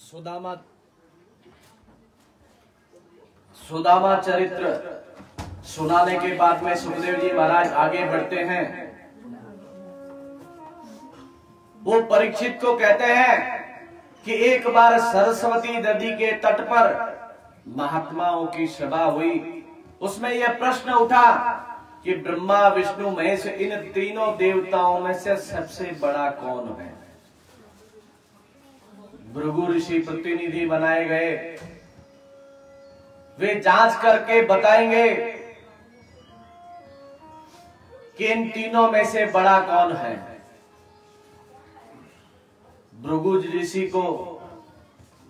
सुदामा सुदामा चरित्र सुनाने के बाद में सुखदेव जी महाराज आगे बढ़ते हैं। वो परीक्षित को कहते हैं कि एक बार सरस्वती नदी के तट पर महात्माओं की सभा हुई। उसमें यह प्रश्न उठा कि ब्रह्मा विष्णु महेश इन तीनों देवताओं में से सबसे बड़ा कौन है। भृगु ऋषि प्रतिनिधि बनाए गए, वे जांच करके बताएंगे कि इन तीनों में से बड़ा कौन है। भृगु ऋषि को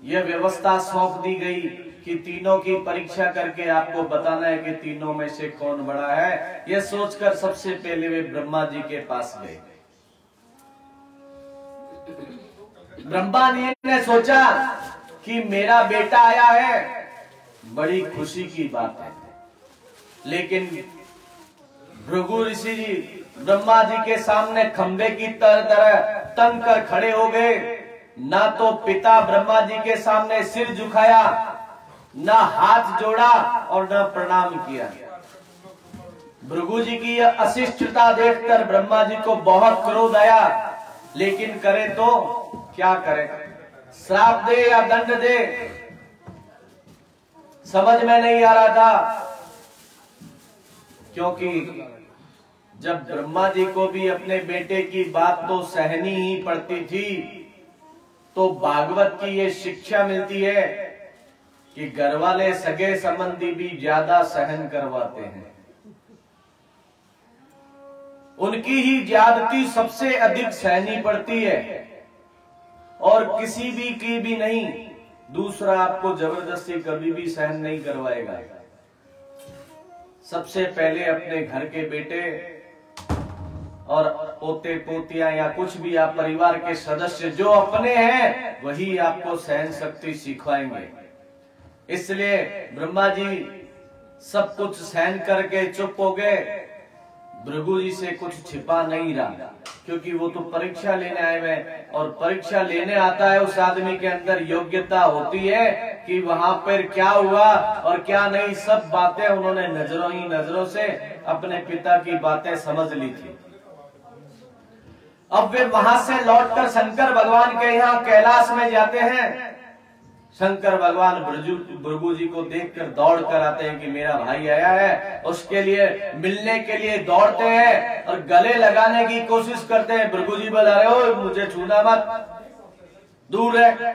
यह व्यवस्था सौंप दी गई कि तीनों की परीक्षा करके आपको बताना है कि तीनों में से कौन बड़ा है। यह सोचकर सबसे पहले वे ब्रह्मा जी के पास गए। ब्रह्मा जी ने सोचा कि मेरा बेटा आया है, बड़ी खुशी की बात है। लेकिन भृगु ऋषि जी ब्रह्मा जी के सामने खंबे की तरह तन कर खड़े हो गए। ना तो पिता ब्रह्मा जी के सामने सिर झुकाया, ना हाथ जोड़ा और ना प्रणाम किया। भृगु जी की यह अशिष्टता देखकर ब्रह्मा जी को बहुत क्रोध आया। लेकिन करे तो क्या करे, श्राप दे या दंड दे, समझ में नहीं आ रहा था। क्योंकि जब ब्रह्मा जी को भी अपने बेटे की बात तो सहनी ही पड़ती थी, तो भागवत की ये शिक्षा मिलती है कि घर वाले सगे संबंधी भी ज्यादा सहन करवाते हैं। उनकी ही ज्यादती सबसे अधिक सहनी पड़ती है और किसी भी की भी नहीं। दूसरा आपको जबरदस्ती कभी भी सहन नहीं करवाएगा। सबसे पहले अपने घर के बेटे और पोते पोतियां या कुछ भी आप परिवार के सदस्य जो अपने हैं, वही आपको सहन शक्ति सिखाएंगे। इसलिए ब्रह्मा जी सब कुछ सहन करके चुप हो गए। भृगु जी से कुछ छिपा नहीं रहा, क्योंकि वो तो परीक्षा लेने आए हुए, और परीक्षा लेने आता है उस आदमी के अंदर योग्यता होती है कि वहां पर क्या हुआ और क्या नहीं, सब बातें उन्होंने नजरों ही नजरों से अपने पिता की बातें समझ ली थी। अब वे वहां से लौटकर शंकर भगवान के यहाँ कैलाश में जाते हैं। शंकर भगवान भृगु जी को देखकर दौड़ कर आते हैं कि मेरा भाई आया है। उसके लिए मिलने के लिए दौड़ते हैं और गले लगाने की कोशिश करते हैं। भृगु जी बता रहे हो मुझे छूना मत, दूर है।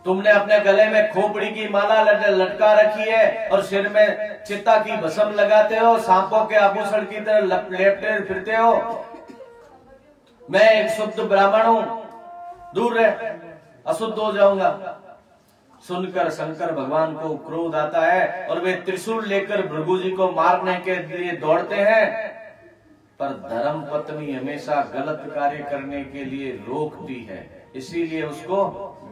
तुमने अपने गले में खोपड़ी की माला लटका रखी है और सिर में चित्ता की भस्म लगाते हो, सांपों के आभूषण की तरह लेपटे फिरते हो। मैं एक शुद्ध ब्राह्मण हूं, दूर रहे, अशुद्ध हो जाऊंगा। सुनकर शंकर भगवान को क्रोध आता है और वे त्रिशूल लेकर भृगु जी को मारने के लिए दौड़ते हैं। पर धर्म पत्नी हमेशा गलत कार्य करने के लिए रोकती है, इसीलिए उसको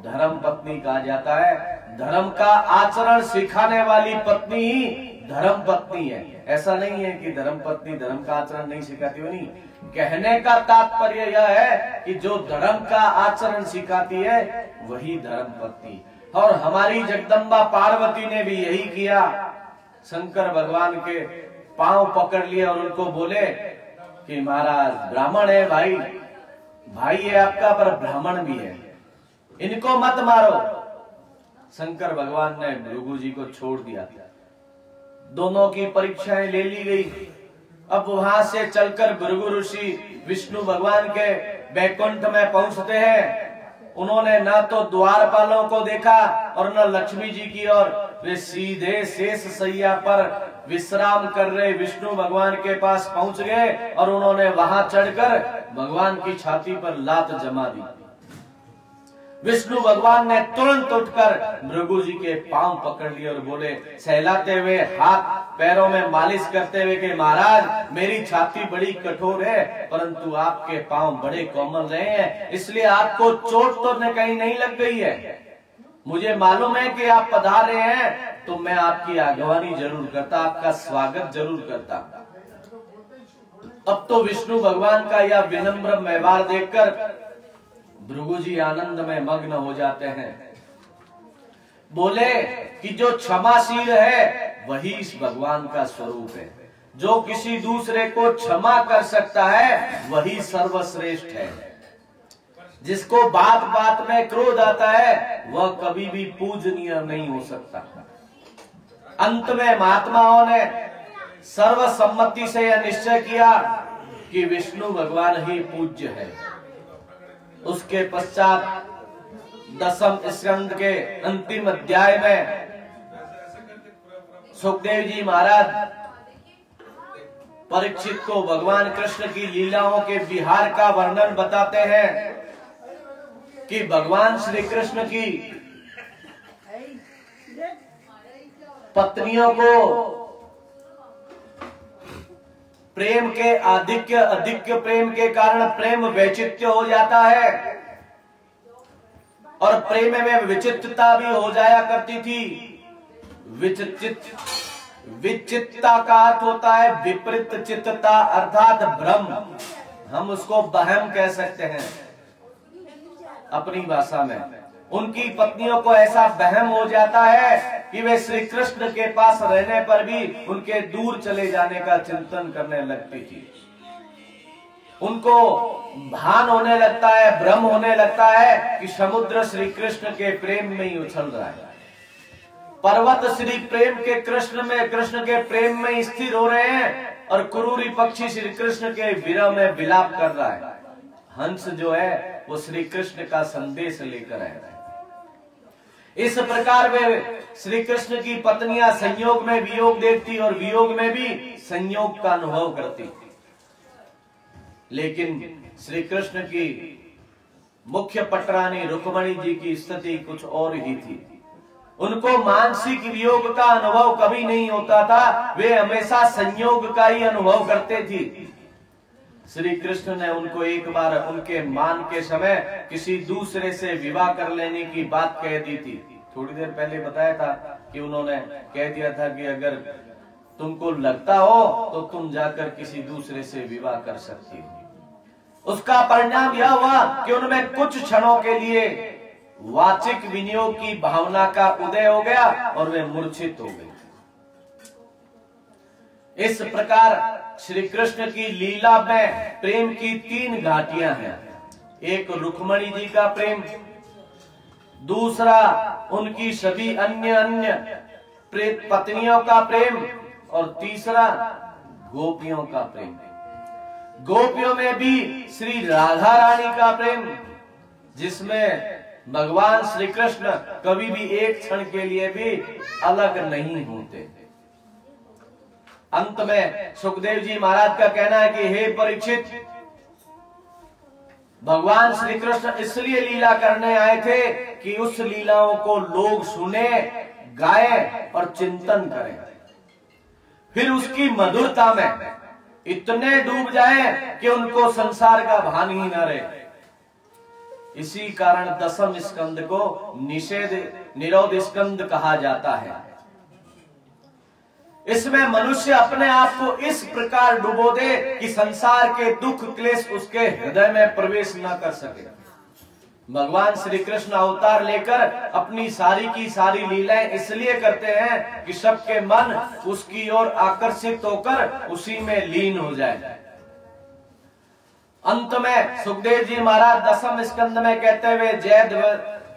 धर्म पत्नी कहा जाता है। धर्म का आचरण सिखाने वाली पत्नी ही धर्म पत्नी है। ऐसा नहीं है कि धर्म पत्नी धर्म का आचरण नहीं सिखाती हो, नहीं। कहने का तात्पर्य यह है कि जो धर्म का आचरण सिखाती है वही धर्म पत्नी। और हमारी जगदम्बा पार्वती ने भी यही किया। शंकर भगवान के पांव पकड़ लिए और उनको बोले कि महाराज ब्राह्मण है भाई, भाई है आपका, पर ब्राह्मण भी है, इनको मत मारो। शंकर भगवान ने भृगु जी को छोड़ दिया। दोनों की परीक्षाएं ले ली गई। अब वहां से चलकर भृगु ऋषि विष्णु भगवान के बैकुंठ में पहुंचते हैं। उन्होंने ना तो द्वारपालों को देखा और न लक्ष्मी जी की ओर। वे सीधे शेष सैया पर विश्राम कर रहे विष्णु भगवान के पास पहुंच गए और उन्होंने वहां चढ़कर भगवान की छाती पर लात जमा दी। विष्णु भगवान ने तुरंत उठकर भृगु जी के पांव पकड़ लिए और बोले सहलाते हुए, हाथ पैरों में मालिश करते हुए कि महाराज मेरी छाती बड़ी कठोर है, परंतु आपके पांव बड़े कोमल रहे हैं, इसलिए आपको चोट तो कहीं नहीं लग गई है। मुझे मालूम है कि आप पधार रहे हैं, तो मैं आपकी आगवानी जरूर करता, आपका स्वागत जरूर करता। अब तो विष्णु भगवान का यह विनम्र व्यवहार देखकर भृगु जी आनंद में मग्न हो जाते हैं। बोले कि जो क्षमाशील है वही इस भगवान का स्वरूप है, जो किसी दूसरे को क्षमा कर सकता है वही सर्वश्रेष्ठ है। जिसको बात बात में क्रोध आता है वह कभी भी पूजनीय नहीं हो सकता। अंत में महात्माओं ने सर्वसम्मति से यह निश्चय किया कि विष्णु भगवान ही पूज्य है। उसके पश्चात 10वें स्कंद के अंतिम अध्याय में सुखदेव जी महाराज परीक्षित को भगवान कृष्ण की लीलाओं के विहार का वर्णन बताते हैं कि भगवान श्री कृष्ण की पत्नियों को प्रेम के अधिक प्रेम के कारण प्रेम वैचित्र्य हो जाता है और प्रेम में विचित्रता भी हो जाया करती थी। विचित्रता का अर्थ होता है विपरीत चित्तता अर्थात भ्रम, हम उसको वहम कह सकते हैं अपनी भाषा में। उनकी पत्नियों को ऐसा वहम हो जाता है कि वे श्री कृष्ण के पास रहने पर भी उनके दूर चले जाने का चिंतन करने लगती थी। उनको भान होने लगता है, भ्रम होने लगता है कि समुद्र श्री कृष्ण के प्रेम में ही उछल रहा है, पर्वत श्री प्रेम के कृष्ण के प्रेम में स्थिर हो रहे हैं और क्रूरी पक्षी श्री कृष्ण के विरह में विलाप कर रहा है। हंस जो है वो श्री कृष्ण का संदेश लेकर आया है। इस प्रकार वे श्री कृष्ण की पत्नियां संयोग में वियोग देखती और वियोग में भी संयोग का अनुभव करती। लेकिन श्री कृष्ण की मुख्य पटरानी रुक्मिणी जी की स्थिति कुछ और ही थी। उनको मानसिक वियोग का अनुभव कभी नहीं होता था, वे हमेशा संयोग का ही अनुभव करते थी। श्री कृष्ण ने उनको एक बार उनके मान के समय किसी दूसरे से विवाह कर लेने की बात कह दी थी। थोड़ी देर पहले बताया था कि उन्होंने कह दिया था कि अगर तुमको लगता हो तो तुम जाकर किसी दूसरे से विवाह कर सकती हो। उसका परिणाम यह हुआ कि उनमें कुछ क्षणों के लिए वाचिक विनियोग की भावना का उदय हो गया और वे मूर्छित हो गए। इस प्रकार श्री कृष्ण की लीला में प्रेम की 3 घाटियां हैं। एक रुक्मिणी जी का प्रेम, दूसरा उनकी सभी अन्य पत्नियों का प्रेम और तीसरा गोपियों का प्रेम। गोपियों में भी श्री राधा रानी का प्रेम, जिसमें भगवान श्री कृष्ण कभी भी एक क्षण के लिए भी अलग नहीं होते। अंत में सुखदेव जी महाराज का कहना है कि हे परीक्षित, भगवान श्री कृष्ण इसलिए लीला करने आए थे कि उस लीलाओं को लोग सुने, गाएं और चिंतन करें, फिर उसकी मधुरता में इतने डूब जाएं कि उनको संसार का भान ही न रहे। इसी कारण 10वें स्कंद को निरोध स्कंद कहा जाता है। इसमें मनुष्य अपने आप को इस प्रकार डुबो दे कि संसार के दुख क्लेश उसके हृदय में प्रवेश न कर सके। भगवान श्री कृष्ण अवतार लेकर अपनी सारी की सारी लीलाएं इसलिए करते हैं कि सबके मन उसकी ओर आकर्षित होकर उसी में लीन हो जाए। अंत में सुखदेव जी महाराज 10वें स्कंद में कहते हुए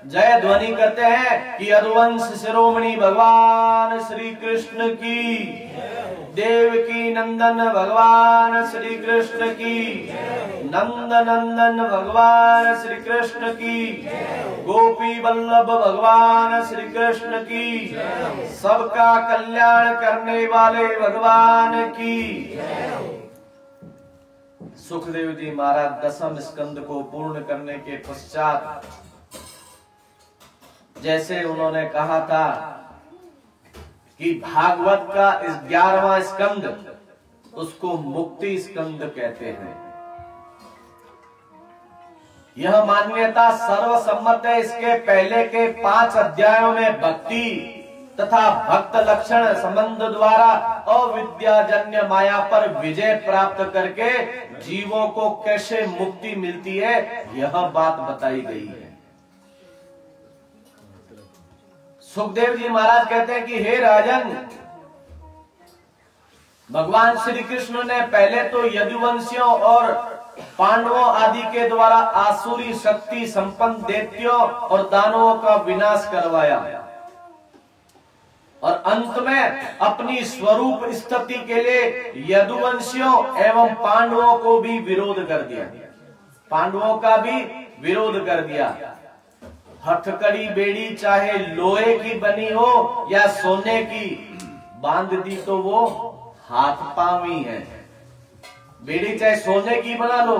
जय ध्वनि करते हैं कि यदुवंश शिरोमणि भगवान श्री कृष्ण की, देवकी नंदन भगवान श्री कृष्ण की, नंद नंदन भगवान श्री कृष्ण की, गोपी वल्लभ भगवान श्री कृष्ण की, सबका कल्याण करने वाले भगवान की। सुखदेव जी महाराज 10वें स्कंद को पूर्ण करने के पश्चात जैसे उन्होंने कहा था कि भागवत का इस 11वां स्कंद उसको मुक्ति स्कंद कहते हैं। यह मान्यता सर्वसम्मत है। इसके पहले के 5 अध्यायों में भक्ति तथा भक्त लक्षण संबंध द्वारा अविद्याजन्य माया पर विजय प्राप्त करके जीवों को कैसे मुक्ति मिलती है यह बात बताई गई है। सुखदेव जी महाराज कहते हैं कि हे राजन, भगवान श्री कृष्ण ने पहले तो यदुवंशियों और पांडवों आदि के द्वारा आसुरी शक्ति संपन्न दैत्यों और दानवों का विनाश करवाया और अंत में अपनी स्वरूप स्थिति के लिए यदुवंशियों एवं पांडवों को भी विरोध कर दिया, पांडवों का भी विरोध कर दिया। हथकड़ी बेड़ी चाहे लोहे की बनी हो या सोने की, बांध दी तो वो हाथ पावी है। बेड़ी चाहे सोने की बना लो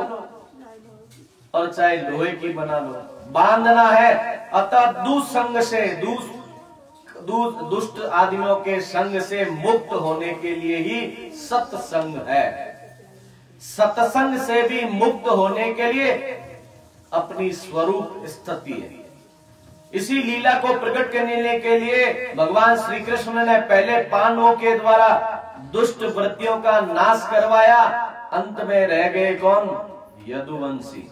और चाहे लोहे की बना लो, बांधना है। अतः दुसंग से दुष्ट आदमियों के संग से मुक्त होने के लिए ही सत्संग है। सत्संग से भी मुक्त होने के लिए अपनी स्वरूप स्थिति है। इसी लीला को प्रकट करने के लिए भगवान श्री कृष्ण ने पहले पांडवों के द्वारा दुष्ट वृत्तियों का नाश करवाया। अंत में रह गए कौन? यदुवंशी।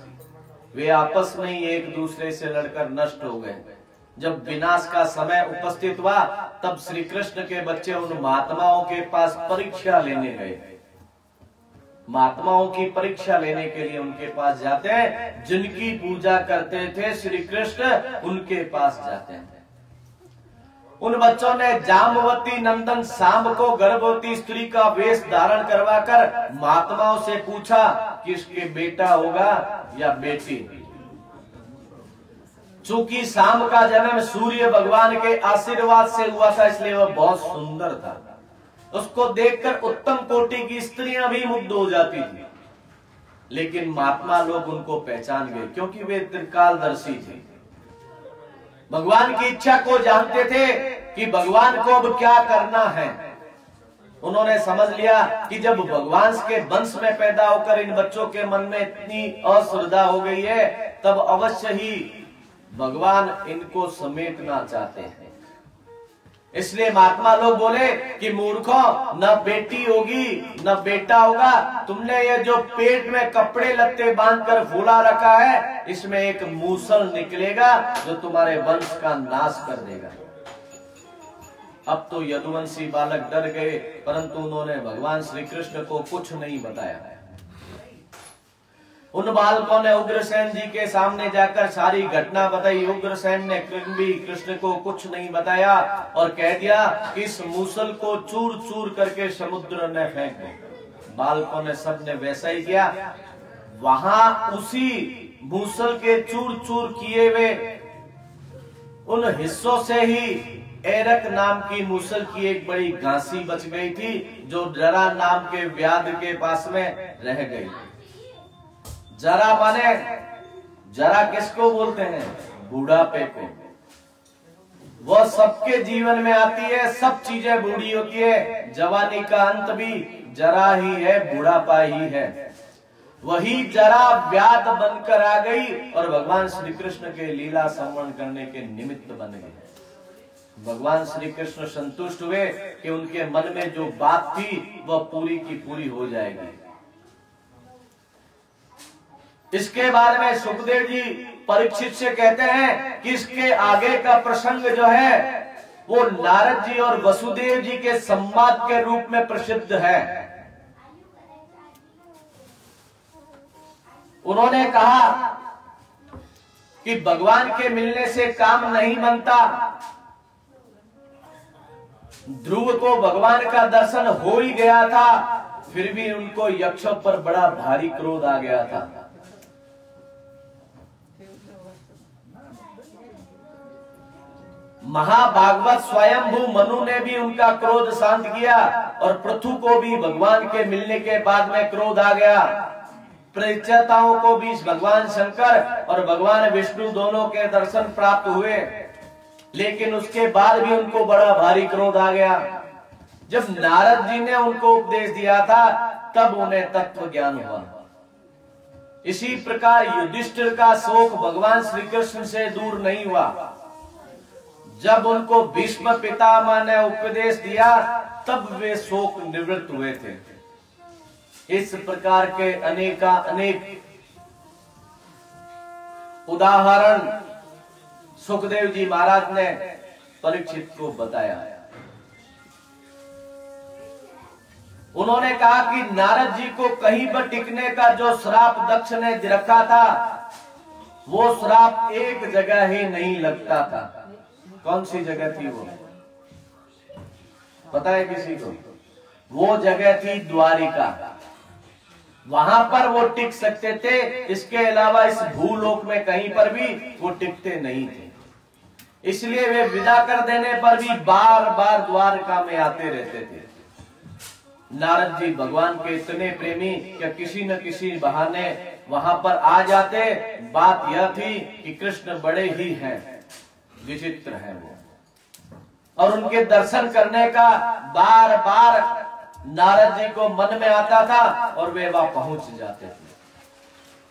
वे आपस में ही एक दूसरे से लड़कर नष्ट हो गए। जब विनाश का समय उपस्थित हुआ तब श्री कृष्ण के बच्चे उन महात्माओं के पास परीक्षा लेने गए। महात्माओं की परीक्षा लेने के लिए उनके पास जाते हैं। जिनकी पूजा करते थे श्री कृष्ण, उनके पास जाते हैं। उन बच्चों ने जामवती नंदन सांब को गर्भवती स्त्री का वेश धारण करवाकर महात्माओं से पूछा कि इसके बेटा होगा या बेटी। चूंकि सांब का जन्म सूर्य भगवान के आशीर्वाद से हुआ था, इसलिए वह बहुत सुंदर था। उसको देखकर उत्तम कोटि की स्त्रियां भी मुग्ध हो जाती थी। लेकिन महात्मा लोग उनको पहचान गए क्योंकि वे त्रिकालदर्शी थे। भगवान की इच्छा को जानते थे कि भगवान को अब क्या करना है। उन्होंने समझ लिया कि जब भगवान के वंश में पैदा होकर इन बच्चों के मन में इतनी अश्रद्धा हो गई है, तब अवश्य ही भगवान इनको समेटना चाहते हैं। इसलिए महात्मा लोग बोले कि मूर्खों, न बेटी होगी न बेटा होगा। तुमने ये जो पेट में कपड़े लत्ते बांधकर फूला रखा है, इसमें एक मूसल निकलेगा जो तुम्हारे वंश का नाश कर देगा। अब तो यदुवंशी बालक डर गए, परंतु उन्होंने भगवान श्री कृष्ण को कुछ नहीं बताया। उन बालकों ने उग्रसेन जी के सामने जाकर सारी घटना बताई। उग्रसेन ने भी कृष्ण को कुछ नहीं बताया और कह दिया कि इस मूसल को चूर चूर करके समुद्र में फेंक दो। बालकों ने सबने वैसा ही किया। वहां उसी मूसल के चूर चूर किए हुए उन हिस्सों से ही एरक नाम की मूसल की एक बड़ी घासी बच गई थी, जो जरा नाम के व्याध के पास में रह गई। जरा माने, जरा किसको बोलते हैं? बूढ़ापे को। वो सबके जीवन में आती है, सब चीजें बूढ़ी होती है। जवानी का अंत भी जरा ही है, बूढ़ापा ही है। वही जरा व्याध बनकर आ गई और भगवान श्री कृष्ण के लीला संवरण करने के निमित्त बन गई। भगवान श्री कृष्ण संतुष्ट हुए कि उनके मन में जो बात थी वह पूरी की पूरी हो जाएगी। इसके बाद में सुखदेव जी परीक्षित से कहते हैं कि इसके आगे का प्रसंग जो है वो नारद जी और वसुदेव जी के संवाद के रूप में प्रसिद्ध है। उन्होंने कहा कि भगवान के मिलने से काम नहीं बनता। ध्रुव को भगवान का दर्शन हो ही गया था, फिर भी उनको यक्षों पर बड़ा भारी क्रोध आ गया था। महाभागवत स्वयंभू मनु ने भी उनका क्रोध शांत किया और पृथु को भी भगवान के मिलने के बाद में क्रोध आ गया। प्रचेताओं को भी भगवान शंकर और भगवान विष्णु दोनों के दर्शन प्राप्त हुए, लेकिन उसके बाद भी उनको बड़ा भारी क्रोध आ गया। जब नारद जी ने उनको उपदेश दिया था तब उन्हें तत्व ज्ञान हुआ। इसी प्रकार युधिष्ठिर का शोक भगवान श्री कृष्ण से दूर नहीं हुआ। जब उनको भीष्म पितामह ने उपदेश दिया तब वे शोक निवृत्त हुए थे। इस प्रकार के अनेक उदाहरण सुखदेव जी महाराज ने परीक्षित को बताया। उन्होंने कहा कि नारद जी को कहीं पर टिकने का जो श्राप दक्ष ने रखा था, वो श्राप एक जगह ही नहीं लगता था। कौन सी जगह थी वो, पता है किसी को? वो जगह थी द्वारिका। वहां पर वो टिक सकते थे, इसके अलावा इस भूलोक में कहीं पर भी वो टिकते नहीं थे। इसलिए वे विदा कर देने पर भी बार बार द्वारका में आते रहते थे। नारद जी भगवान के इतने प्रेमी कि किसी न किसी बहाने वहां पर आ जाते। बात यह थी कि कृष्ण बड़े ही हैं, विचित्र हैं वो, और उनके दर्शन करने का बार बार नारद जी को मन में आता था और वे वहां पहुंच जाते थे।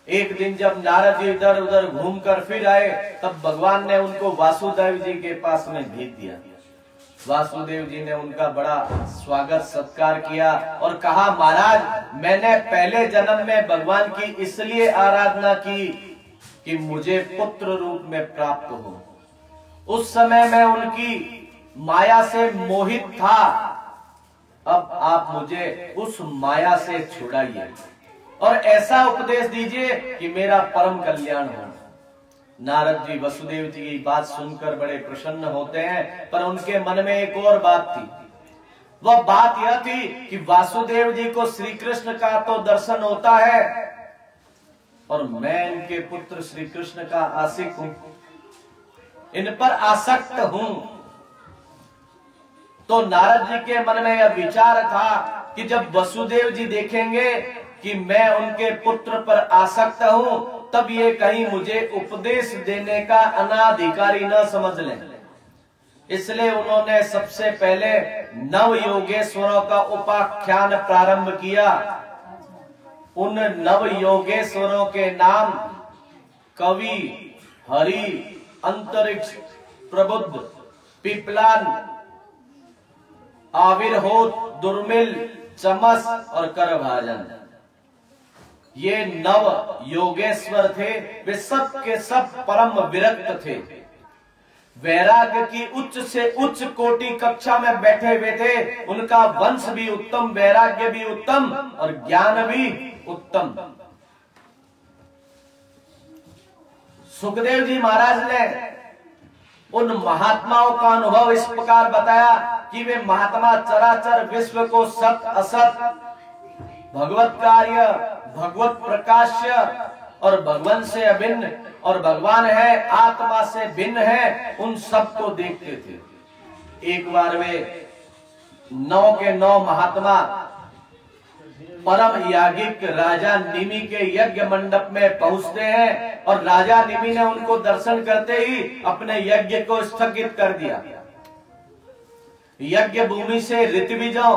एक दिन जब नारद जी इधर उधर घूमकर फिर आए, तब भगवान ने उनको वासुदेव जी के पास में भेज दिया। वासुदेव जी ने उनका बड़ा स्वागत सत्कार किया और कहा, महाराज मैंने पहले जन्म में भगवान की इसलिए आराधना की कि मुझे पुत्र रूप में प्राप्त हो। उस समय मैं उनकी माया से मोहित था, अब आप मुझे उस माया से छुड़ाइए और ऐसा उपदेश दीजिए कि मेरा परम कल्याण हो। नारद जी वसुदेव जी की बात सुनकर बड़े प्रसन्न होते हैं, पर उनके मन में एक और बात थी। वह बात यह थी कि वासुदेव जी को श्री कृष्ण का तो दर्शन होता है और मैं इनके पुत्र श्री कृष्ण का आशिक हूं, इन पर आसक्त हूं। तो नारद जी के मन में यह विचार था कि जब वसुदेव जी देखेंगे कि मैं उनके पुत्र पर आसक्त हूं, तब ये कहीं मुझे उपदेश देने का अनाधिकारी न समझ लें। इसलिए उन्होंने सबसे पहले नव योगेश्वरों का उपाख्यान प्रारंभ किया। उन नव योगेश्वरों के नाम कवि, हरि, अंतरिक्ष, प्रबुद्ध, पिपलान, आविर्होत, दुर्मिल, चमस और करभाजन, ये नव योगेश्वर थे। वे सब के सब परम विरक्त थे, वैराग्य की उच्च से उच्च कोटि कक्षा में बैठे हुए थे। उनका वंश भी उत्तम, वैराग्य भी उत्तम और ज्ञान भी उत्तम। सुखदेव जी महाराज ने उन महात्माओं का अनुभव इस प्रकार बताया कि वे महात्मा चराचर विश्व को सत असत, भगवत कार्य, भगवत प्रकाश्य और भगवान से अभिन्न और भगवान है आत्मा से भिन्न है, उन सब को देखते थे। एक बार वे 9 के 9 महात्मा परम याज्ञिक राजा निमि के यज्ञ मंडप में पहुंचते हैं और राजा निमि ने उनको दर्शन करते ही अपने यज्ञ को स्थगित कर दिया। यज्ञ भूमि से ऋत्विजों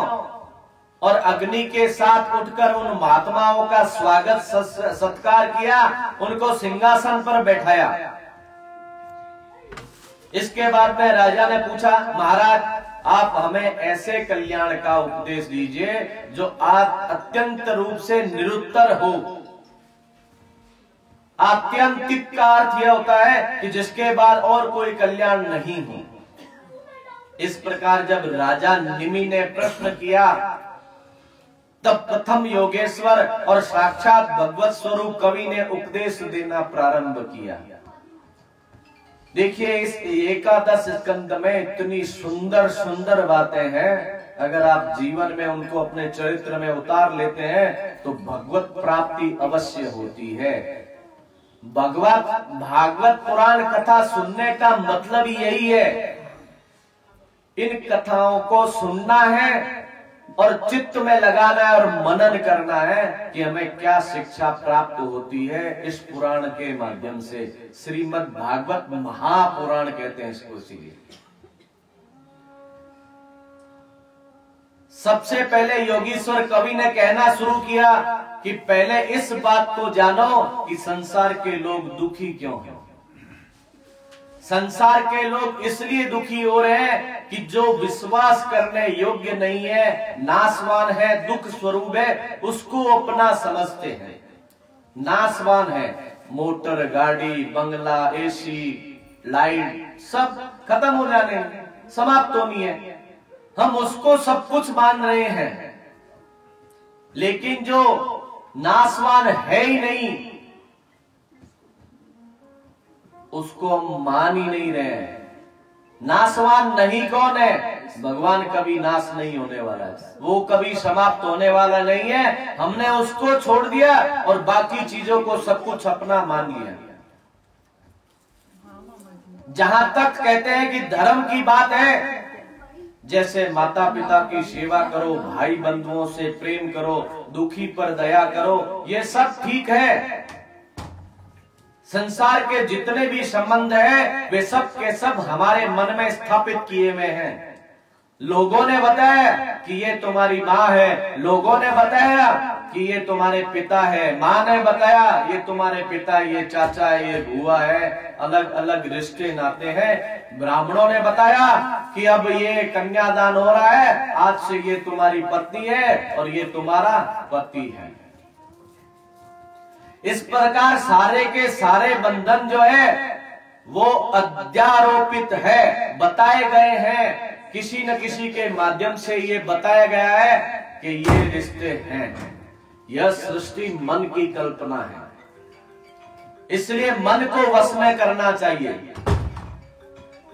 और अग्नि के साथ उठकर उन महात्माओं का स्वागत सत्कार किया, उनको सिंहासन पर बैठाया। इसके बाद में राजा ने पूछा, महाराज आप हमें ऐसे कल्याण का उपदेश दीजिए जो आज अत्यंत रूप से निरुत्तर हो। आत्यंतिक का अर्थ यह होता है कि जिसके बाद और कोई कल्याण नहीं हो। इस प्रकार जब राजा निमि ने प्रश्न किया, तब प्रथम योगेश्वर और साक्षात भगवत स्वरूप कवि ने उपदेश देना प्रारंभ किया। देखिए इस एकादश स्कंद में इतनी सुंदर सुंदर बातें हैं, अगर आप जीवन में उनको अपने चरित्र में उतार लेते हैं तो भगवत प्राप्ति अवश्य होती है। भागवत पुराण कथा सुनने का मतलब ही यही है, इन कथाओं को सुनना है और चित्त में लगाना है और मनन करना है कि हमें क्या शिक्षा प्राप्त होती है इस पुराण के माध्यम से। श्रीमद् भागवत महापुराण कहते हैं इसको। इसीलिए सबसे पहले योगीश्वर कवि ने कहना शुरू किया कि पहले इस बात को जानो कि संसार के लोग दुखी क्यों हैं। संसार के लोग इसलिए दुखी हो रहे हैं कि जो विश्वास करने योग्य नहीं है, नाशवान है, दुख स्वरूप है, उसको अपना समझते हैं। नाशवान है, मोटर, गाड़ी, बंगला, एसी, लाइट सब खत्म हो जाने हैं। समाप्त होनी है। हम उसको सब कुछ मान रहे हैं, लेकिन जो नाशवान है ही नहीं उसको हम मान ही नहीं रहे हैं। नाशवान नहीं कौन है? भगवान कभी नाश नहीं होने वाला है, वो कभी समाप्त होने वाला नहीं है। हमने उसको छोड़ दिया और बाकी चीजों को सब कुछ अपना मान लिया। जहां तक कहते हैं कि धर्म की बात है, जैसे माता पिता की सेवा करो, भाई बंधुओं से प्रेम करो, दुखी पर दया करो, ये सब ठीक है। संसार के जितने भी संबंध हैं वे सब के सब हमारे मन में स्थापित किए हुए हैं। लोगों ने बताया कि ये तुम्हारी माँ है, लोगों ने बताया कि ये तुम्हारे पिता है, माँ ने बताया ये तुम्हारे पिता, ये चाचा है, ये बुआ है, अलग अलग रिश्ते नाते हैं। ब्राह्मणों ने बताया कि अब ये कन्यादान हो रहा है, आज से ये तुम्हारी पत्नी है और ये तुम्हारा पति है। इस प्रकार सारे के सारे बंधन जो है वो अध्यारोपित है, बताए गए हैं। किसी न किसी के माध्यम से ये बताया गया है कि ये रिश्ते हैं। यह सृष्टि मन की कल्पना है, इसलिए मन को वश में करना चाहिए।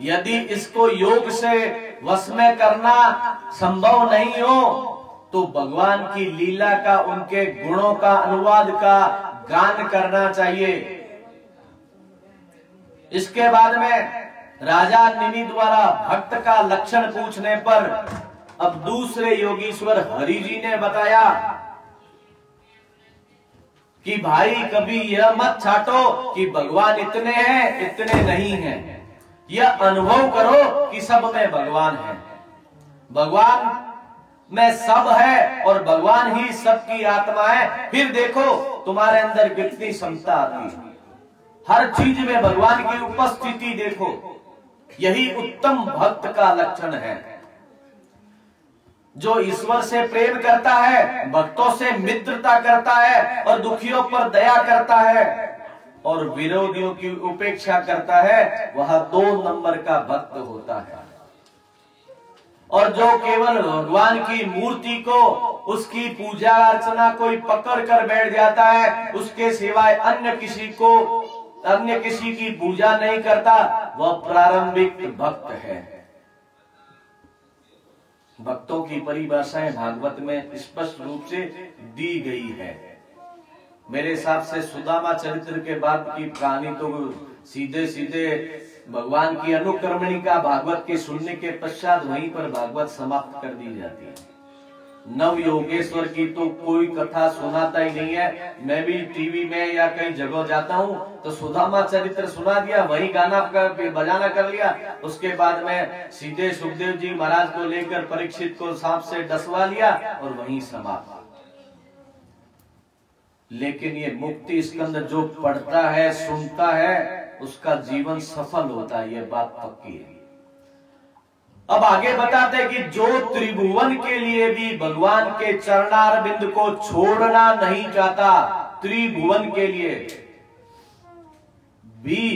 यदि इसको योग से वश में करना संभव नहीं हो तो भगवान की लीला का, उनके गुणों का, अनुवाद का गान करना चाहिए। इसके बाद में राजा निमि द्वारा भक्त का लक्षण पूछने पर अब दूसरे योगीश्वर हरि जी ने बताया कि भाई कभी यह मत छाटो कि भगवान इतने हैं इतने नहीं हैं। यह अनुभव करो कि सब में भगवान है, भगवान में सब है और भगवान ही सबकी आत्मा है। फिर देखो तुम्हारे अंदर कितनी क्षमता आती है, हर चीज में भगवान की उपस्थिति देखो। यही उत्तम भक्त का लक्षण है। जो ईश्वर से प्रेम करता है, भक्तों से मित्रता करता है और दुखियों पर दया करता है और विरोधियों की उपेक्षा करता है, वह 2 नंबर का भक्त होता है। और जो केवल भगवान की मूर्ति को, उसकी पूजा अर्चना कोई पकड़ कर बैठ जाता है, उसके सिवाय अन्य किसी की पूजा नहीं करता, वह प्रारंभिक भक्त है। भक्तों की परिभाषाएं भागवत में स्पष्ट रूप से दी गई है। मेरे हिसाब से सुदामा चरित्र के बाद की कहानी तो सीधे सीधे भगवान की अनुक्रमणिका भागवत के सुनने के पश्चात वहीं पर भागवत समाप्त कर दी जाती है। नव योगेश्वर की तो कोई कथा सुनाता ही नहीं है। मैं भी टीवी में या कहीं जगह जाता हूँ तो सुदामा चरित्र सुना दिया, वही गाना बजाना कर लिया, उसके बाद में सीधे सुखदेव जी महाराज को लेकर परीक्षित को सांप से डसवा लिया और वहीं समाप्त। लेकिन ये मुक्ति स्कंद जो पढ़ता है, सुनता है, उसका जीवन सफल होता है, ये बात पक्की है। अब आगे बताते हैं कि जो त्रिभुवन के लिए भी भगवान के चरणारविंद को छोड़ना नहीं चाहता, त्रिभुवन के लिए भी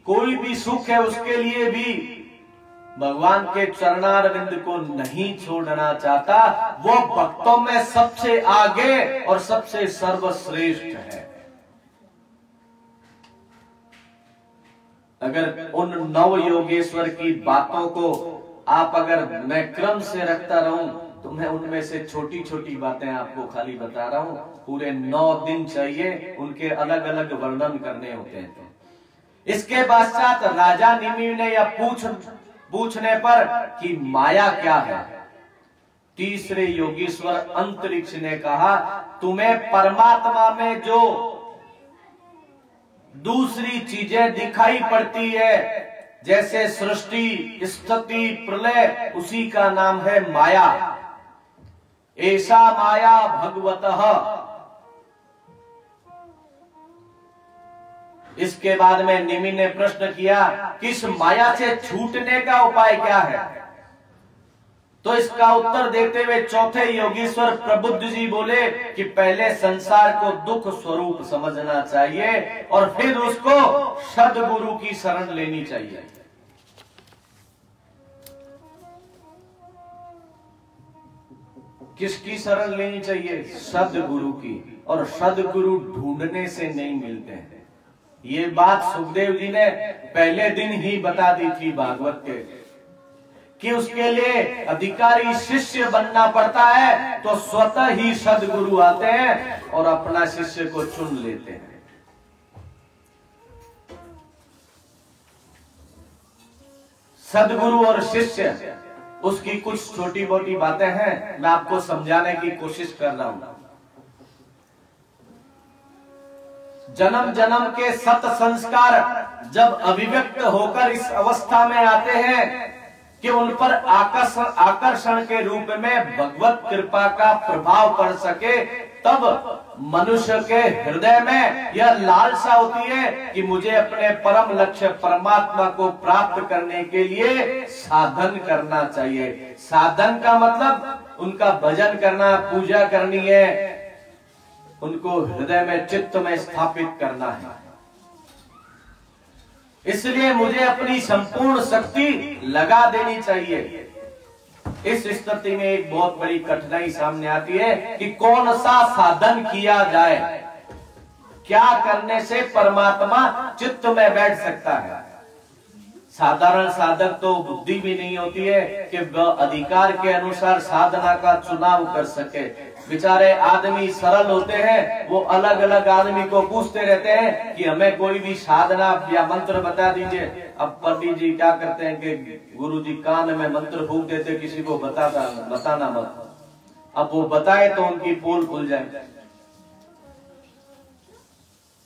कोई भी सुख है उसके लिए भी भगवान के चरणारविंद को नहीं छोड़ना चाहता, वो भक्तों में सबसे आगे और सबसे सर्वश्रेष्ठ है। अगर उन 9 योगेश्वर की बातों को आप अगर मैं क्रम से रखता रहूं तो मैं उनमें से छोटी छोटी बातें आपको खाली बता रहा हूं। पूरे 9 दिन चाहिए, उनके अलग अलग वर्णन करने होते हैं। इसके पश्चात राजा निमि ने यह पूछने पर कि माया क्या है, तीसरे योगीश्वर अंतरिक्ष ने कहा, तुम्हें परमात्मा में जो दूसरी चीजें दिखाई पड़ती है, जैसे सृष्टि, स्थिति, प्रलय, उसी का नाम है माया। ऐसा माया भगवतः। इसके बाद में निमि ने प्रश्न किया, किस माया से छूटने का उपाय क्या है? तो इसका उत्तर देते हुए चौथे योगीश्वर प्रबुद्ध जी बोले कि पहले संसार को दुख स्वरूप समझना चाहिए और फिर उसको सद्गुरु की शरण लेनी चाहिए। किसकी शरण लेनी चाहिए? सदगुरु की। और सदगुरु ढूंढने से नहीं मिलते हैं। ये बात सुखदेव जी ने पहले दिन ही बता दी थी भागवत के, कि उसके लिए अधिकारी शिष्य बनना पड़ता है, तो स्वतः ही सदगुरु आते हैं और अपना शिष्य को चुन लेते हैं। सदगुरु और शिष्य, उसकी कुछ छोटी मोटी बातें हैं, मैं आपको समझाने की कोशिश कर रहा हूं। जन्म जन्म के सत संस्कार जब अभिव्यक्त होकर इस अवस्था में आते हैं कि उन पर आकर्षण के रूप में भगवत कृपा का प्रभाव पड़ सके, तब मनुष्य के हृदय में यह लालसा होती है कि मुझे अपने परम लक्ष्य परमात्मा को प्राप्त करने के लिए साधन करना चाहिए। साधन का मतलब उनका भजन करना, पूजा करनी है, उनको हृदय में, चित्त में स्थापित करना है। इसलिए मुझे अपनी संपूर्ण शक्ति लगा देनी चाहिए। इस स्थिति में एक बहुत बड़ी कठिनाई सामने आती है कि कौन सा साधन किया जाए, क्या करने से परमात्मा चित्त में बैठ सकता है। साधारण साधक तो बुद्धि भी नहीं होती है कि वह अधिकार के अनुसार साधना का चुनाव कर सके। बेचारे आदमी सरल होते हैं, वो अलग अलग आदमी को पूछते रहते हैं कि हमें कोई भी साधना या मंत्र बता दीजिए। अब पंडित जी क्या करते हैं कि गुरु जी कान में मंत्र फूंक देते, किसी को बताना मत। अब वो बताए तो उनकी पोल खुल जाए।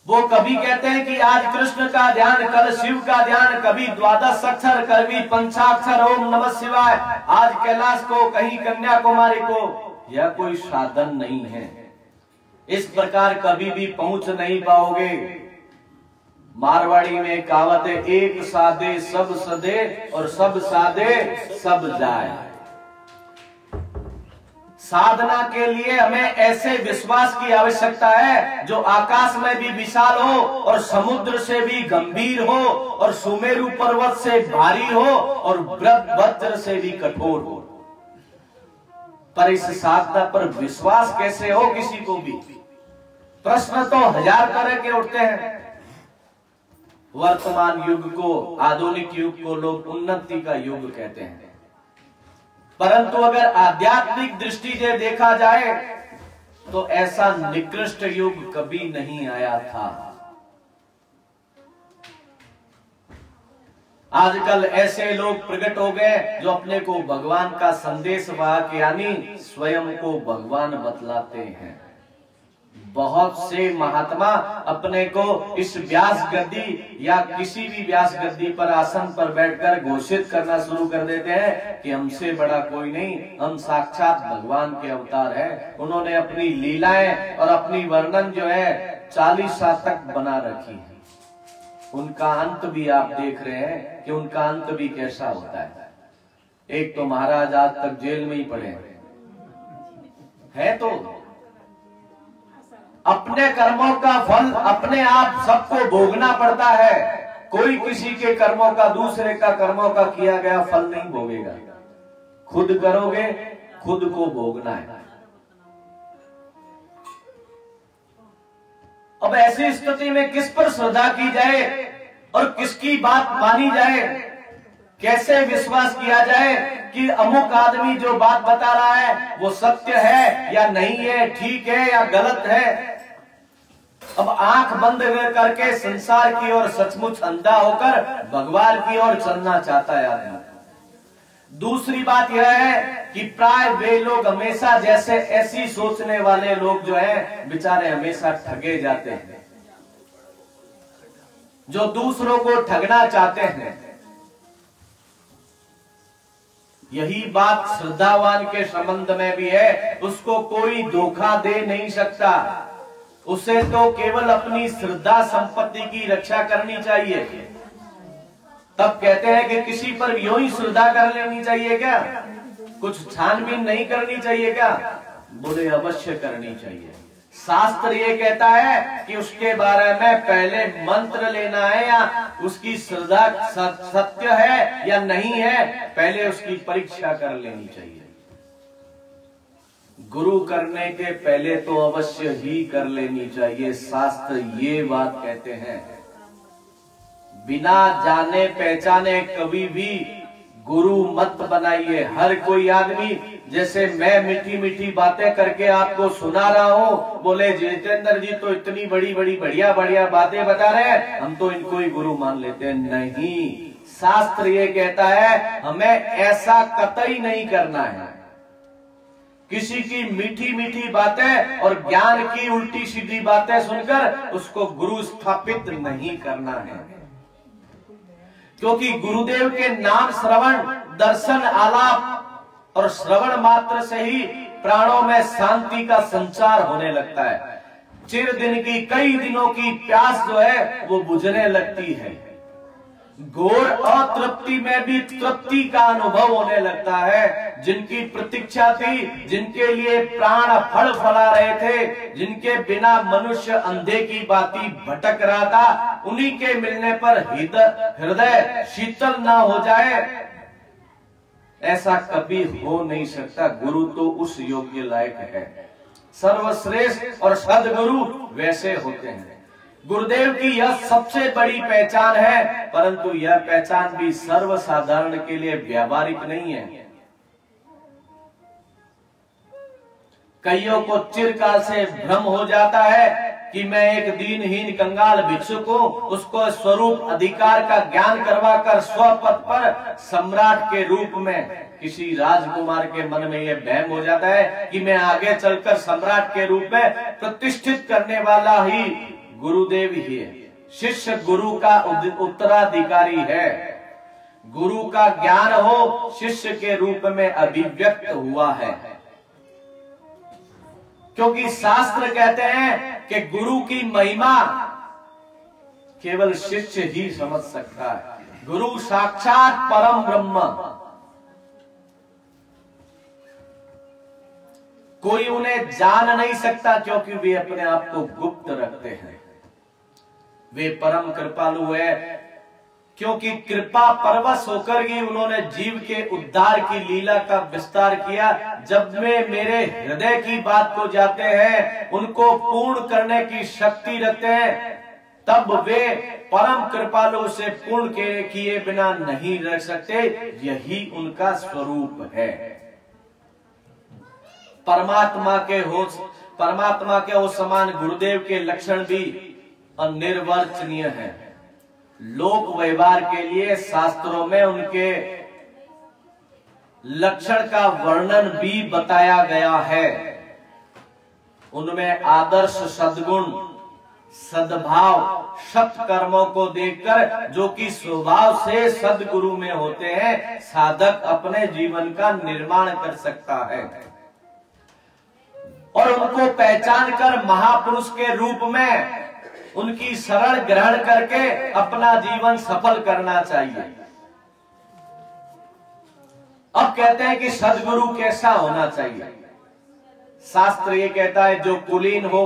वो कभी कहते हैं कि आज कृष्ण का ध्यान, कल शिव का ध्यान, कभी द्वादश अक्षर, कभी पंचाक्षर, ओम नमः शिवाय, आज कैलाश को, कहीं कन्याकुमारी को। यह कोई साधन नहीं है। इस प्रकार कभी भी पहुंच नहीं पाओगे। मारवाड़ी में कहावत है, एक साधे सब सदे और सब साधे सब जाए। साधना के लिए हमें ऐसे विश्वास की आवश्यकता है जो आकाश में भी विशाल हो और समुद्र से भी गंभीर हो और सुमेरु पर्वत से भारी हो और वज्र से भी कठोर हो। पर इस साधना पर विश्वास कैसे हो किसी को भी? प्रश्न तो हजार तरह के उठते हैं। वर्तमान युग को, आधुनिक युग को लोग उन्नति का युग कहते हैं, परंतु अगर आध्यात्मिक दृष्टि से देखा जाए तो ऐसा निकृष्ट युग कभी नहीं आया था। आजकल ऐसे लोग प्रकट हो गए जो अपने को भगवान का संदेश वाहक यानी स्वयं को भगवान बतलाते हैं। बहुत से महात्मा अपने को इस व्यास गद्दी या किसी भी व्यास गद्दी पर, आसन पर बैठकर घोषित करना शुरू कर देते हैं कि हमसे बड़ा कोई नहीं, हम साक्षात भगवान के अवतार हैं। उन्होंने अपनी लीलाएं और अपनी वर्णन जो है 40 तक बना रखी है। उनका अंत भी आप देख रहे हैं कि उनका अंत भी कैसा होता है। एक तो महाराज आज तक जेल में ही पड़े हैं, तो अपने कर्मों का फल अपने आप सबको भोगना पड़ता है। कोई किसी के कर्मों का, दूसरे का कर्मों का किया गया फल नहीं भोगेगा। खुद करोगे, खुद को भोगना है। अब ऐसी स्थिति में किस पर श्रद्धा की जाए और किसकी बात मानी जाए? कैसे विश्वास किया जाए कि अमुक आदमी जो बात बता रहा है वो सत्य है या नहीं है, ठीक है या गलत है? अब आंख बंद करके संसार की ओर सचमुच अंधा होकर भगवान की ओर चलना चाहता है आदमी। दूसरी बात यह है कि प्राय वे लोग हमेशा, जैसे ऐसी सोचने वाले लोग जो हैं बेचारे हमेशा ठगे जाते हैं, जो दूसरों को ठगना चाहते हैं। यही बात श्रद्धावान के संबंध में भी है। उसको कोई धोखा दे नहीं सकता। उसे तो केवल अपनी श्रद्धा संपत्ति की रक्षा करनी चाहिए। तब कहते हैं कि किसी पर यूं ही श्रद्धा कर लेनी चाहिए क्या? कुछ छानबीन नहीं करनी चाहिए क्या? बोले अवश्य करनी चाहिए। शास्त्र ये कहता है कि उसके बारे में पहले मंत्र लेना है या उसकी श्रद्धा सत्य है या नहीं है, पहले उसकी परीक्षा कर लेनी चाहिए। गुरु करने के पहले तो अवश्य ही कर लेनी चाहिए। शास्त्र ये बात कहते हैं, बिना जाने पहचाने कभी भी गुरु मत बनाइए। हर कोई आदमी, जैसे मैं मीठी मीठी बातें करके आपको सुना रहा हूँ, बोले जितेंद्र जी तो इतनी बड़ी बड़ी बढ़िया बढ़िया बातें बता रहे हैं, हम तो इनको ही गुरु मान लेते हैं। नहीं, शास्त्र ये कहता है हमें ऐसा कतई नहीं करना है। किसी की मीठी मीठी बातें और ज्ञान की उल्टी सीधी बातें सुनकर उसको गुरु स्थापित नहीं करना है, क्योंकि गुरुदेव के नाम श्रवण, दर्शन, आलाप और श्रवण मात्र से ही प्राणों में शांति का संचार होने लगता है। चिर दिन की, कई दिनों की प्यास जो है वो बुझने लगती है। घोर अतृप्ति में भी तृप्ति का अनुभव होने लगता है। जिनकी प्रतीक्षा थी, जिनके लिए प्राण फल फला रहे थे, जिनके बिना मनुष्य अंधे की भांति भटक रहा था, उन्हीं के मिलने पर हृदय शीतल ना हो जाए, ऐसा कभी हो नहीं सकता। गुरु तो उस योग्य लायक है। सर्वश्रेष्ठ और सद्गुरु वैसे होते हैं। गुरुदेव की यह सबसे बड़ी पहचान है, परंतु यह पहचान भी सर्वसाधारण के लिए व्यावहारिक नहीं है। कईयों को चिरकाल से भ्रम हो जाता है कि मैं एक दीनहीन कंगाल भिक्षुक हूँ, उसको स्वरूप अधिकार का ज्ञान करवाकर स्वपद पर सम्राट के रूप में, किसी राजकुमार के मन में यह वहम हो जाता है कि मैं आगे चलकर सम्राट के रूप में प्रतिष्ठित करने वाला ही गुरुदेव ही है। शिष्य गुरु का उत्तराधिकारी है। गुरु का ज्ञान हो शिष्य के रूप में अभिव्यक्त हुआ है, क्योंकि शास्त्र कहते हैं कि गुरु की महिमा केवल शिष्य ही समझ सकता है। गुरु साक्षात परम ब्रह्म, कोई उन्हें जान नहीं सकता, क्योंकि वे अपने आप को गुप्त रखते हैं। वे परम कृपालु है, क्योंकि कृपा परवश होकर ही उन्होंने जीव के उद्धार की लीला का विस्तार किया। जब वे मेरे हृदय की बात को जाते हैं, उनको पूर्ण करने की शक्ति रखते हैं, तब वे परम कृपालु से पूर्ण किए बिना नहीं रह सकते। यही उनका स्वरूप है। परमात्मा के हो समान गुरुदेव के लक्षण भी अनिर्वचनीय है। लोक व्यवहार के लिए शास्त्रों में उनके लक्षण का वर्णन भी बताया गया है। उनमें आदर्श, सद्गुण, सद्भाव, सत्कर्मों को देखकर, जो कि स्वभाव से सद्गुरु में होते हैं, साधक अपने जीवन का निर्माण कर सकता है और उनको पहचान कर महापुरुष के रूप में उनकी शरण ग्रहण करके अपना जीवन सफल करना चाहिए। अब कहते हैं कि सद्गुरु कैसा होना चाहिए। शास्त्र ये कहता है जो कुलीन हो,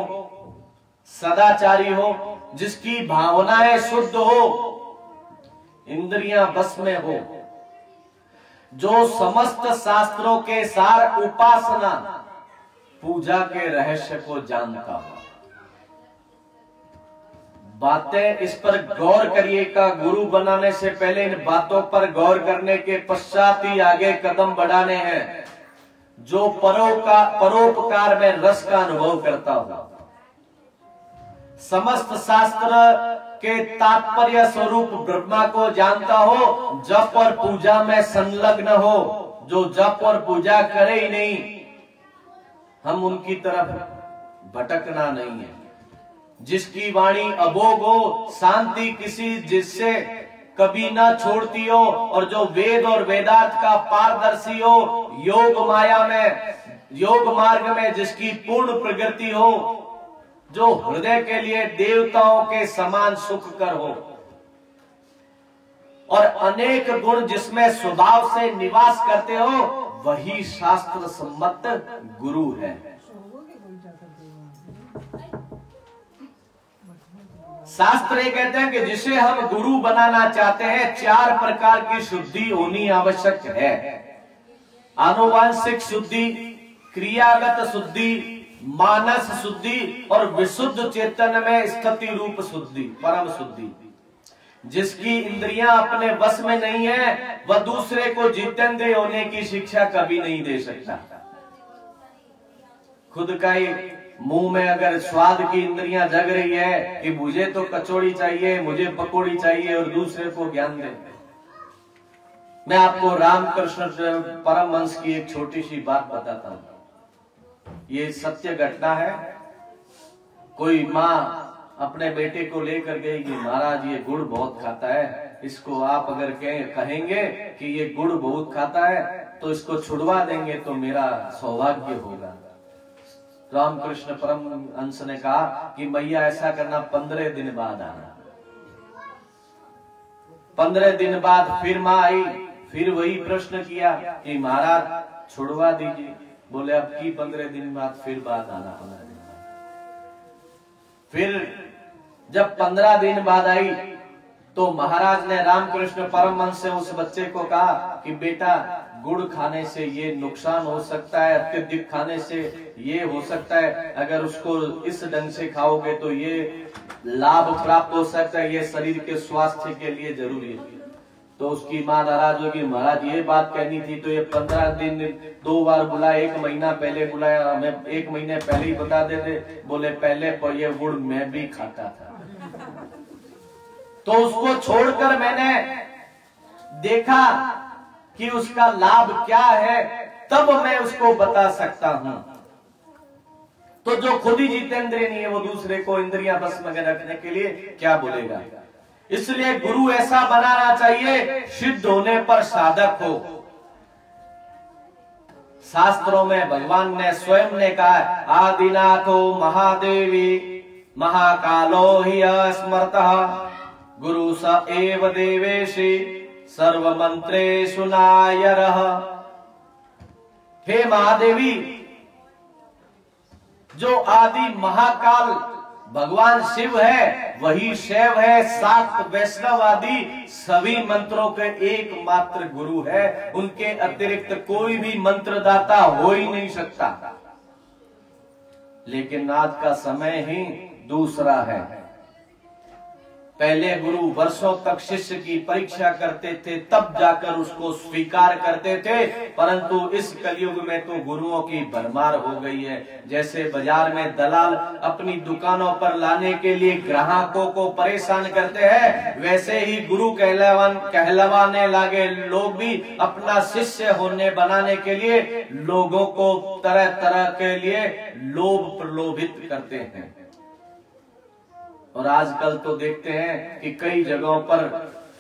सदाचारी हो, जिसकी भावनाएं शुद्ध हो, इंद्रियां बस में हो, जो समस्त शास्त्रों के सार, उपासना, पूजा के रहस्य को जानता हो। बातें इस पर गौर करिएगा। गुरु बनाने से पहले इन बातों पर गौर करने के पश्चात ही आगे कदम बढ़ाने हैं। जो परोपकार में रस का अनुभव करता हो, समस्त शास्त्र के तात्पर्य स्वरूप ब्रह्मा को जानता हो, जप और पूजा में संलग्न हो। जो जप और पूजा करे ही नहीं, हम उनकी तरफ भटकना नहीं है। जिसकी वाणी अभोग हो, शांति किसी जिससे कभी ना छोड़ती हो, और जो वेद और वेदांत का पारदर्शी हो, योग मार्ग में जिसकी पूर्ण प्रगति हो, जो हृदय के लिए देवताओं के समान सुखकर हो, और अनेक गुण जिसमें स्वभाव से निवास करते हो, वही शास्त्र सम्मत गुरु है। शास्त्र ये कहते हैं कि जिसे हम गुरु बनाना चाहते हैं, 4 प्रकार की शुद्धि होनी आवश्यक है। आनुवांशिक शुद्धि, क्रियागत शुद्धि, मानस शुद्धि और विशुद्ध चेतन में स्थिति रूप शुद्धि, परम शुद्धि। जिसकी इंद्रियां अपने वश में नहीं है वह दूसरे को जितेंद्रिय होने की शिक्षा कभी नहीं दे सकता। खुद का ही मुंह में अगर स्वाद की इंद्रियां जग रही है कि मुझे तो कचौड़ी चाहिए, मुझे पकौड़ी चाहिए, और दूसरे को ज्ञान दे। मैं आपको रामकृष्ण परमहंस की एक छोटी सी बात बताता हूं। ये सत्य घटना है। कोई माँ अपने बेटे को लेकर गई कि महाराज ये गुड़ बहुत खाता है, इसको आप अगर कहेंगे कि ये गुड़ बहुत खाता है तो इसको छुड़वा देंगे तो मेरा सौभाग्य होगा। रामकृष्ण परमहंस ने कहा कि मैया ऐसा करना 15 दिन बाद आना। 15 दिन बाद फिर माँ आई, फिर वही प्रश्न किया कि महाराज छुड़वा दीजिए। बोले अब की 15 दिन बाद फिर बाद आना। 15 दिन बाद फिर जब 15 दिन बाद आई तो महाराज ने रामकृष्ण परमहंस से उस बच्चे को कहा कि बेटा गुड़ खाने से ये नुकसान हो सकता है, अत्यधिक खाने से ये हो सकता है, अगर उसको इस ढंग से खाओगे तो ये लाभ प्राप्त हो सकता है, ये शरीर के स्वास्थ्य के लिए जरूरी है। तो उसकी माँ नाराज होगी, महाराज ये बात कहनी थी तो ये 15 दिन 2 बार बुलाया, 1 महीना पहले बुलाया, हमें 1 महीने पहले ही बता देते। बोले पहले ये गुड़ मैं भी खाता था। तो उसको छोड़कर मैंने देखा कि उसका लाभ क्या है, तब मैं उसको बता सकता हूं। तो जो खुद ही जितेंद्रिय नहीं है वो दूसरे को इंद्रियां बस में रखने के लिए क्या बोलेगा। इसलिए गुरु ऐसा बनाना चाहिए सिद्ध होने पर साधक हो। शास्त्रों में भगवान ने स्वयं ने कहा आदिनाथो महादेवी महाकालो हि स्मृतः गुरु स एव देवेशि सर्व मंत्रेषु नायरः। हे महादेवी, जो आदि महाकाल भगवान शिव है वही शैव है, शाक्त वैष्णव आदि सभी मंत्रों के एकमात्र गुरु है। उनके अतिरिक्त कोई भी मंत्रदाता हो ही नहीं सकता। लेकिन आज का समय ही दूसरा है। पहले गुरु वर्षों तक शिष्य की परीक्षा करते थे, तब जाकर उसको स्वीकार करते थे, परंतु इस कलयुग में तो गुरुओं की भरमार हो गई है। जैसे बाजार में दलाल अपनी दुकानों पर लाने के लिए ग्राहकों को परेशान करते हैं, वैसे ही गुरु कहलवाने लगे लोग भी अपना शिष्य होने बनाने के लिए लोगों को तरह तरह के लिए लोभ प्रलोभित करते हैं। और आजकल तो देखते हैं कि कई जगहों पर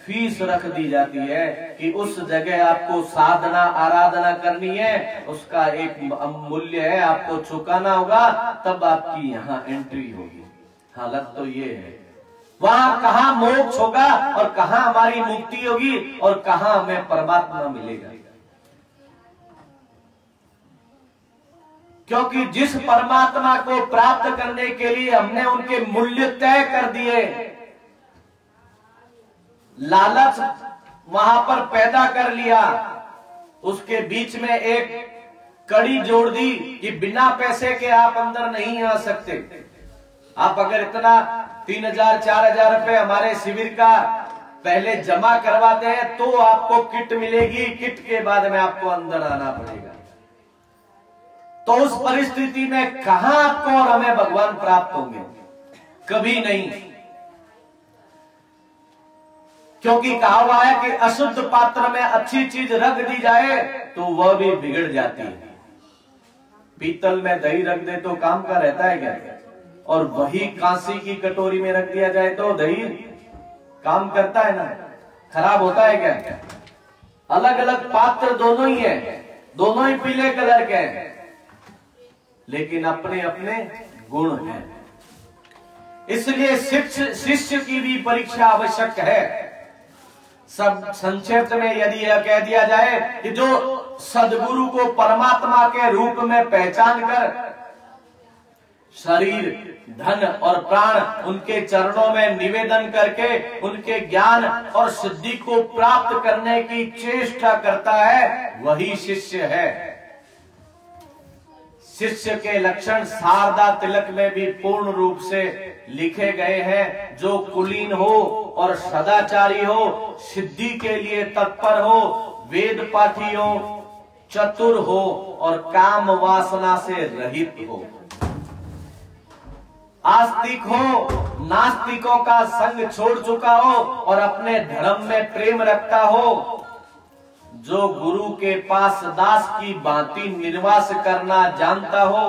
फीस रख दी जाती है कि उस जगह आपको साधना आराधना करनी है, उसका एक मूल्य है, आपको चुकाना होगा, तब आपकी यहाँ एंट्री होगी। हालत तो ये है। वहां कहाँ मोक्ष होगा और कहाँ हमारी मुक्ति होगी और कहाँ हमें परमात्मा मिलेगा। क्योंकि जिस परमात्मा को प्राप्त करने के लिए हमने उनके मूल्य तय कर दिए, लालच वहां पर पैदा कर लिया, उसके बीच में एक कड़ी जोड़ दी कि बिना पैसे के आप अंदर नहीं आ सकते। आप अगर इतना 3000-4000 रुपए हमारे शिविर का पहले जमा करवाते हैं तो आपको किट मिलेगी, किट के बाद में आपको अंदर आना पड़ेगा। तो उस परिस्थिति में कहां आपको और हमें भगवान प्राप्त होंगे? कभी नहीं। क्योंकि कहा हुआ है कि अशुद्ध पात्र में अच्छी चीज रख दी जाए तो वह भी बिगड़ जाती है। पीतल में दही रख दे तो काम का रहता है क्या? और वही कांसी की कटोरी में रख दिया जाए तो दही काम करता है ना, खराब होता है क्या? अलग अलग पात्र दोनों ही है, दोनों ही पीले कलर के हैं, लेकिन अपने अपने गुण हैं। इसलिए शिष्य की भी परीक्षा आवश्यक है। सब संक्षेप में यदि यह कह दिया जाए कि जो सदगुरु को परमात्मा के रूप में पहचान कर शरीर धन और प्राण उनके चरणों में निवेदन करके उनके ज्ञान और सिद्धि को प्राप्त करने की चेष्टा करता है, वही शिष्य है। शिष्य के लक्षण शारदा तिलक में भी पूर्ण रूप से लिखे गए हैं। जो कुलीन हो और सदाचारी हो, सिद्धि के लिए तत्पर हो, वेद पाठी हो, चतुर हो और काम वासना से रहित हो, आस्तिक हो, नास्तिकों का संग छोड़ चुका हो और अपने धर्म में प्रेम रखता हो, जो गुरु के पास दास की भांति निर्वास करना जानता हो,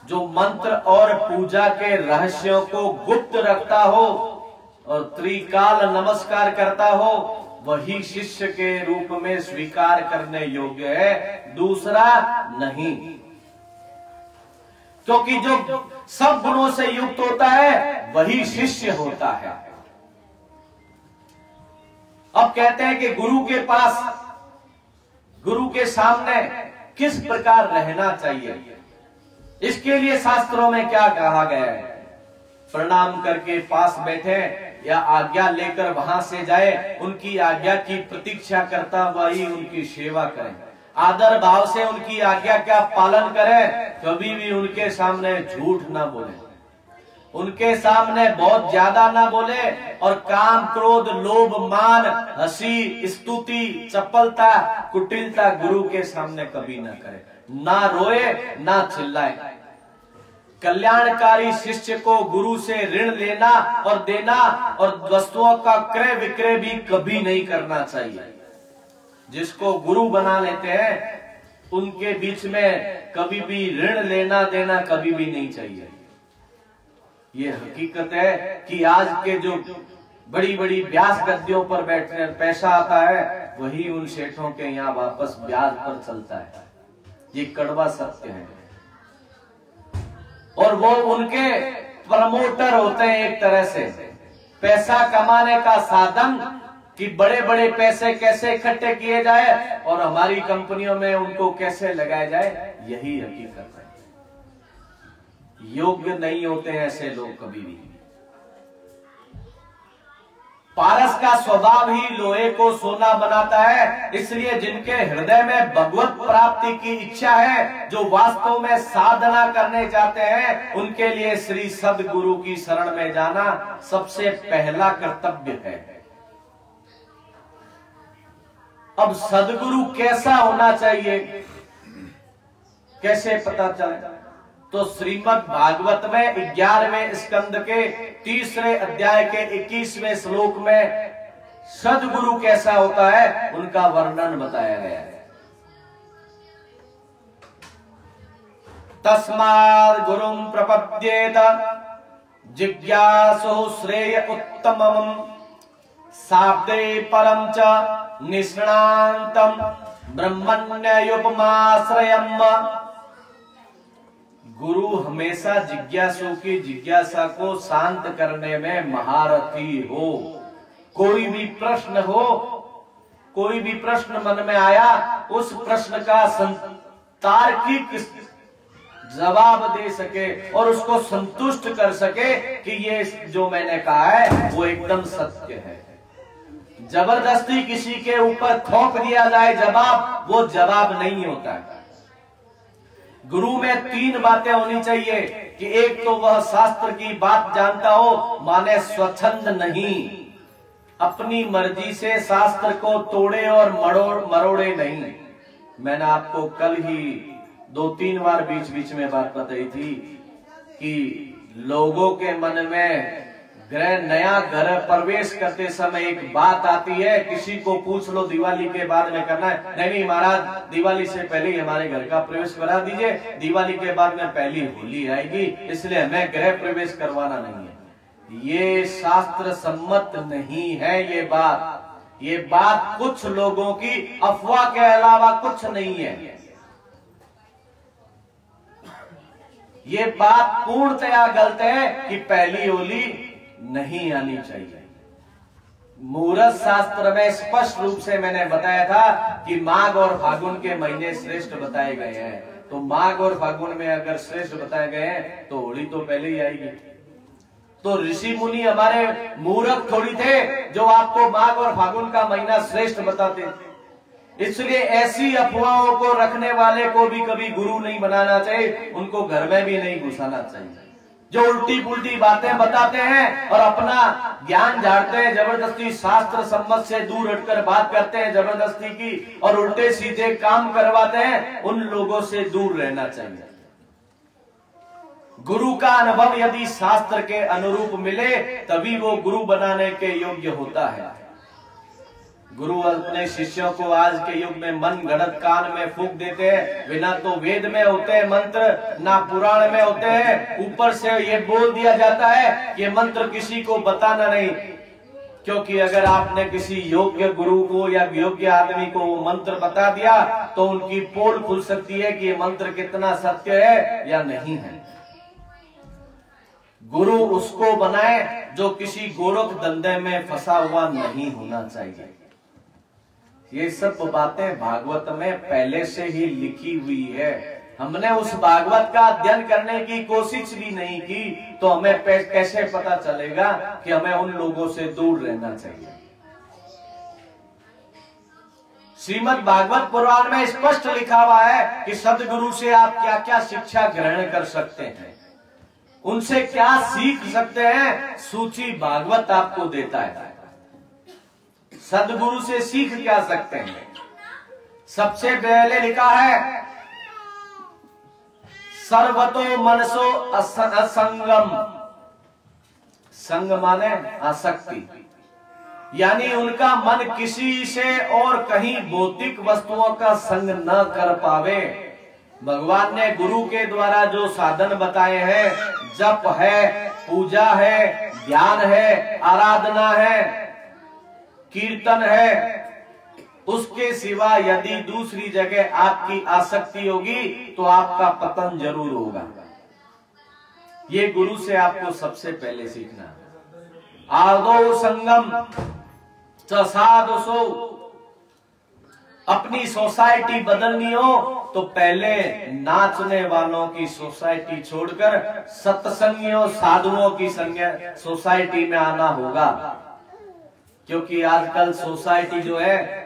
जो मंत्र और पूजा के रहस्यों को गुप्त रखता हो और त्रिकाल नमस्कार करता हो, वही शिष्य के रूप में स्वीकार करने योग्य है, दूसरा नहीं। क्योंकि जो सब गुणों से युक्त होता है वही शिष्य होता है। अब कहते हैं कि गुरु के पास, गुरु के सामने किस प्रकार रहना चाहिए, इसके लिए शास्त्रों में क्या कहा गया है। प्रणाम करके पास बैठे या आज्ञा लेकर वहां से जाए, उनकी आज्ञा की प्रतीक्षा करता वही उनकी सेवा करें, आदर भाव से उनकी आज्ञा का पालन करें, कभी भी उनके सामने झूठ ना बोले, उनके सामने बहुत ज्यादा ना बोले और काम क्रोध लोभ मान हंसी स्तुति चपलता कुटिलता गुरु के सामने कभी ना करे, ना रोए ना चिल्लाए। कल्याणकारी शिष्य को गुरु से ऋण लेना और देना और वस्तुओं का क्रय विक्रय भी कभी नहीं करना चाहिए। जिसको गुरु बना लेते हैं उनके बीच में कभी भी ऋण लेना देना कभी भी नहीं चाहिए। ये हकीकत है कि आज के जो बड़ी बड़ी ब्याज गद्दियों पर बैठकर पैसा आता है वही उन सेठों के यहाँ वापस ब्याज पर चलता है। ये कड़वा सत्य है और वो उनके प्रमोटर होते हैं, एक तरह से पैसा कमाने का साधन कि बड़े बड़े पैसे कैसे इकट्ठे किए जाए और हमारी कंपनियों में उनको कैसे लगाया जाए, यही हकीकत है। योग्य नहीं होते हैं ऐसे लोग कभी भी। पारस का स्वभाव ही लोहे को सोना बनाता है, इसलिए जिनके हृदय में भगवत प्राप्ति की इच्छा है, जो वास्तव में साधना करने जाते हैं, उनके लिए श्री सद्गुरु की शरण में जाना सबसे पहला कर्तव्य है। अब सद्गुरु कैसा होना चाहिए, कैसे पता चले? तो श्रीमद् भागवत में 11वें स्कंद के 3रे अध्याय के 21वें श्लोक में सद्गुरु कैसा होता है उनका वर्णन बताया गया है। तस्माद् गुरुं प्रपद्येत जिज्ञासु श्रेय उत्तमम् शाब्दे परं च निष्णान्तम् ब्रह्मण्योपमाश्रयम्। गुरु हमेशा जिज्ञासु की जिज्ञासा को शांत करने में महारथी हो। कोई भी प्रश्न हो, कोई भी प्रश्न मन में आया, उस प्रश्न का तार्किक जवाब दे सके और उसको संतुष्ट कर सके कि ये जो मैंने कहा है वो एकदम सत्य है। जबरदस्ती किसी के ऊपर थोप दिया जाए जवाब, वो जवाब नहीं होता है। गुरु में 3 बातें होनी चाहिए कि एक तो वह शास्त्र की बात जानता हो, माने स्वच्छंद नहीं, अपनी मर्जी से शास्त्र को तोड़े और मरोड़े नहीं। मैंने आपको कल ही 2-3 बार बीच बीच में बात बताई थी कि लोगों के मन में नया घर प्रवेश करते समय एक बात आती है, किसी को पूछ लो दिवाली के बाद में करना है, नहीं महाराज दिवाली से पहले ही हमारे घर का प्रवेश करा दीजिए, दिवाली के बाद में पहली होली आएगी इसलिए हमें गृह प्रवेश करवाना नहीं है। ये शास्त्र सम्मत नहीं है। ये बात कुछ लोगों की अफवाह के अलावा कुछ नहीं है। ये बात पूर्णतया गलत है कि पहली होली नहीं आनी चाहिए। मुहूर्त शास्त्र में स्पष्ट रूप से मैंने बताया था कि माघ और फागुन के महीने श्रेष्ठ बताए गए हैं, तो माघ और फागुन में अगर श्रेष्ठ बताए गए हैं तो होली तो पहले ही आएगी। तो ऋषि मुनि हमारे मूर्ख थोड़ी थे जो आपको माघ और फागुन का महीना श्रेष्ठ बताते। इसलिए ऐसी अफवाहों को रखने वाले को भी कभी गुरु नहीं बनाना चाहिए, उनको घर में भी नहीं घुसाना चाहिए। जो उल्टी पुल्टी बातें बताते हैं और अपना ज्ञान झाड़ते हैं, जबरदस्ती शास्त्र सम्मत से दूर हटकर बात करते हैं जबरदस्ती की, और उल्टे सीधे काम करवाते हैं, उन लोगों से दूर रहना चाहिए। गुरु का अनुभव यदि शास्त्र के अनुरूप मिले तभी वो गुरु बनाने के योग्य होता है। गुरु अपने शिष्यों को आज के युग में मन गढ़ंत कान में फूंक देते हैं, बिना तो वेद में होते हैं मंत्र, ना पुराण में होते हैं, ऊपर से ये बोल दिया जाता है ये मंत्र किसी को बताना नहीं, क्योंकि अगर आपने किसी योग्य गुरु को या योग्य आदमी को वो मंत्र बता दिया तो उनकी पोल खुल सकती है कि ये मंत्र कितना सत्य है या नहीं है। गुरु उसको बनाए जो किसी गोरख धंधे में फंसा हुआ नहीं होना चाहिए। ये सब बातें भागवत में पहले से ही लिखी हुई है, हमने उस भागवत का अध्ययन करने की कोशिश भी नहीं की, तो हमें कैसे पता चलेगा कि हमें उन लोगों से दूर रहना चाहिए। श्रीमद् भागवत पुराण में स्पष्ट लिखा हुआ है कि सदगुरु से आप क्या क्या शिक्षा ग्रहण कर सकते हैं, उनसे क्या सीख सकते हैं, सूची भागवत आपको देता है। सदगुरु से सीख क्या सकते हैं? सबसे पहले लिखा है सर्वतो मनसो असंगम। संग माने आसक्ति, यानी उनका मन किसी से और कहीं भौतिक वस्तुओं का संग न कर पावे। भगवान ने गुरु के द्वारा जो साधन बताए हैं, जप है, पूजा है, ध्यान है, आराधना है, कीर्तन है, उसके सिवा यदि दूसरी जगह आपकी आसक्ति होगी तो आपका पतन जरूर होगा। ये गुरु से आपको सबसे पहले सीखना है। आदो संगम च साधुसो। अपनी सोसाइटी बदलनी हो तो पहले नाचने वालों की सोसाइटी छोड़कर सत्संगियों साधुओं की सोसाइटी में आना होगा, क्योंकि आजकल सोसाइटी जो है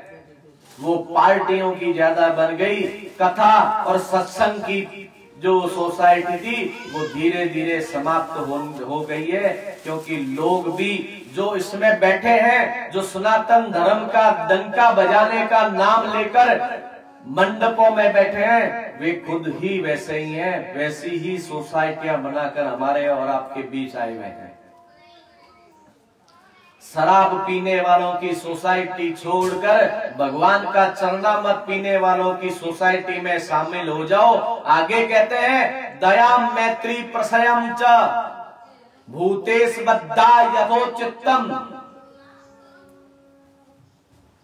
वो पार्टियों की ज्यादा बन गई। कथा और सत्संग की जो सोसाइटी थी वो धीरे धीरे समाप्त हो गई है, क्योंकि लोग भी जो इसमें बैठे हैं, जो सनातन धर्म का डंका बजाने का नाम लेकर मंडपों में बैठे हैं, वे खुद ही वैसे ही हैं, वैसी ही सोसाइटियां बनाकर हमारे और आपके बीच आए हुए हैं। शराब पीने वालों की सोसाइटी छोड़कर भगवान का चरणामृत पीने वालों की सोसाइटी में शामिल हो जाओ। आगे कहते हैं दया मैत्री प्रसयम च भूतेश बद्धा यथोचित्तम।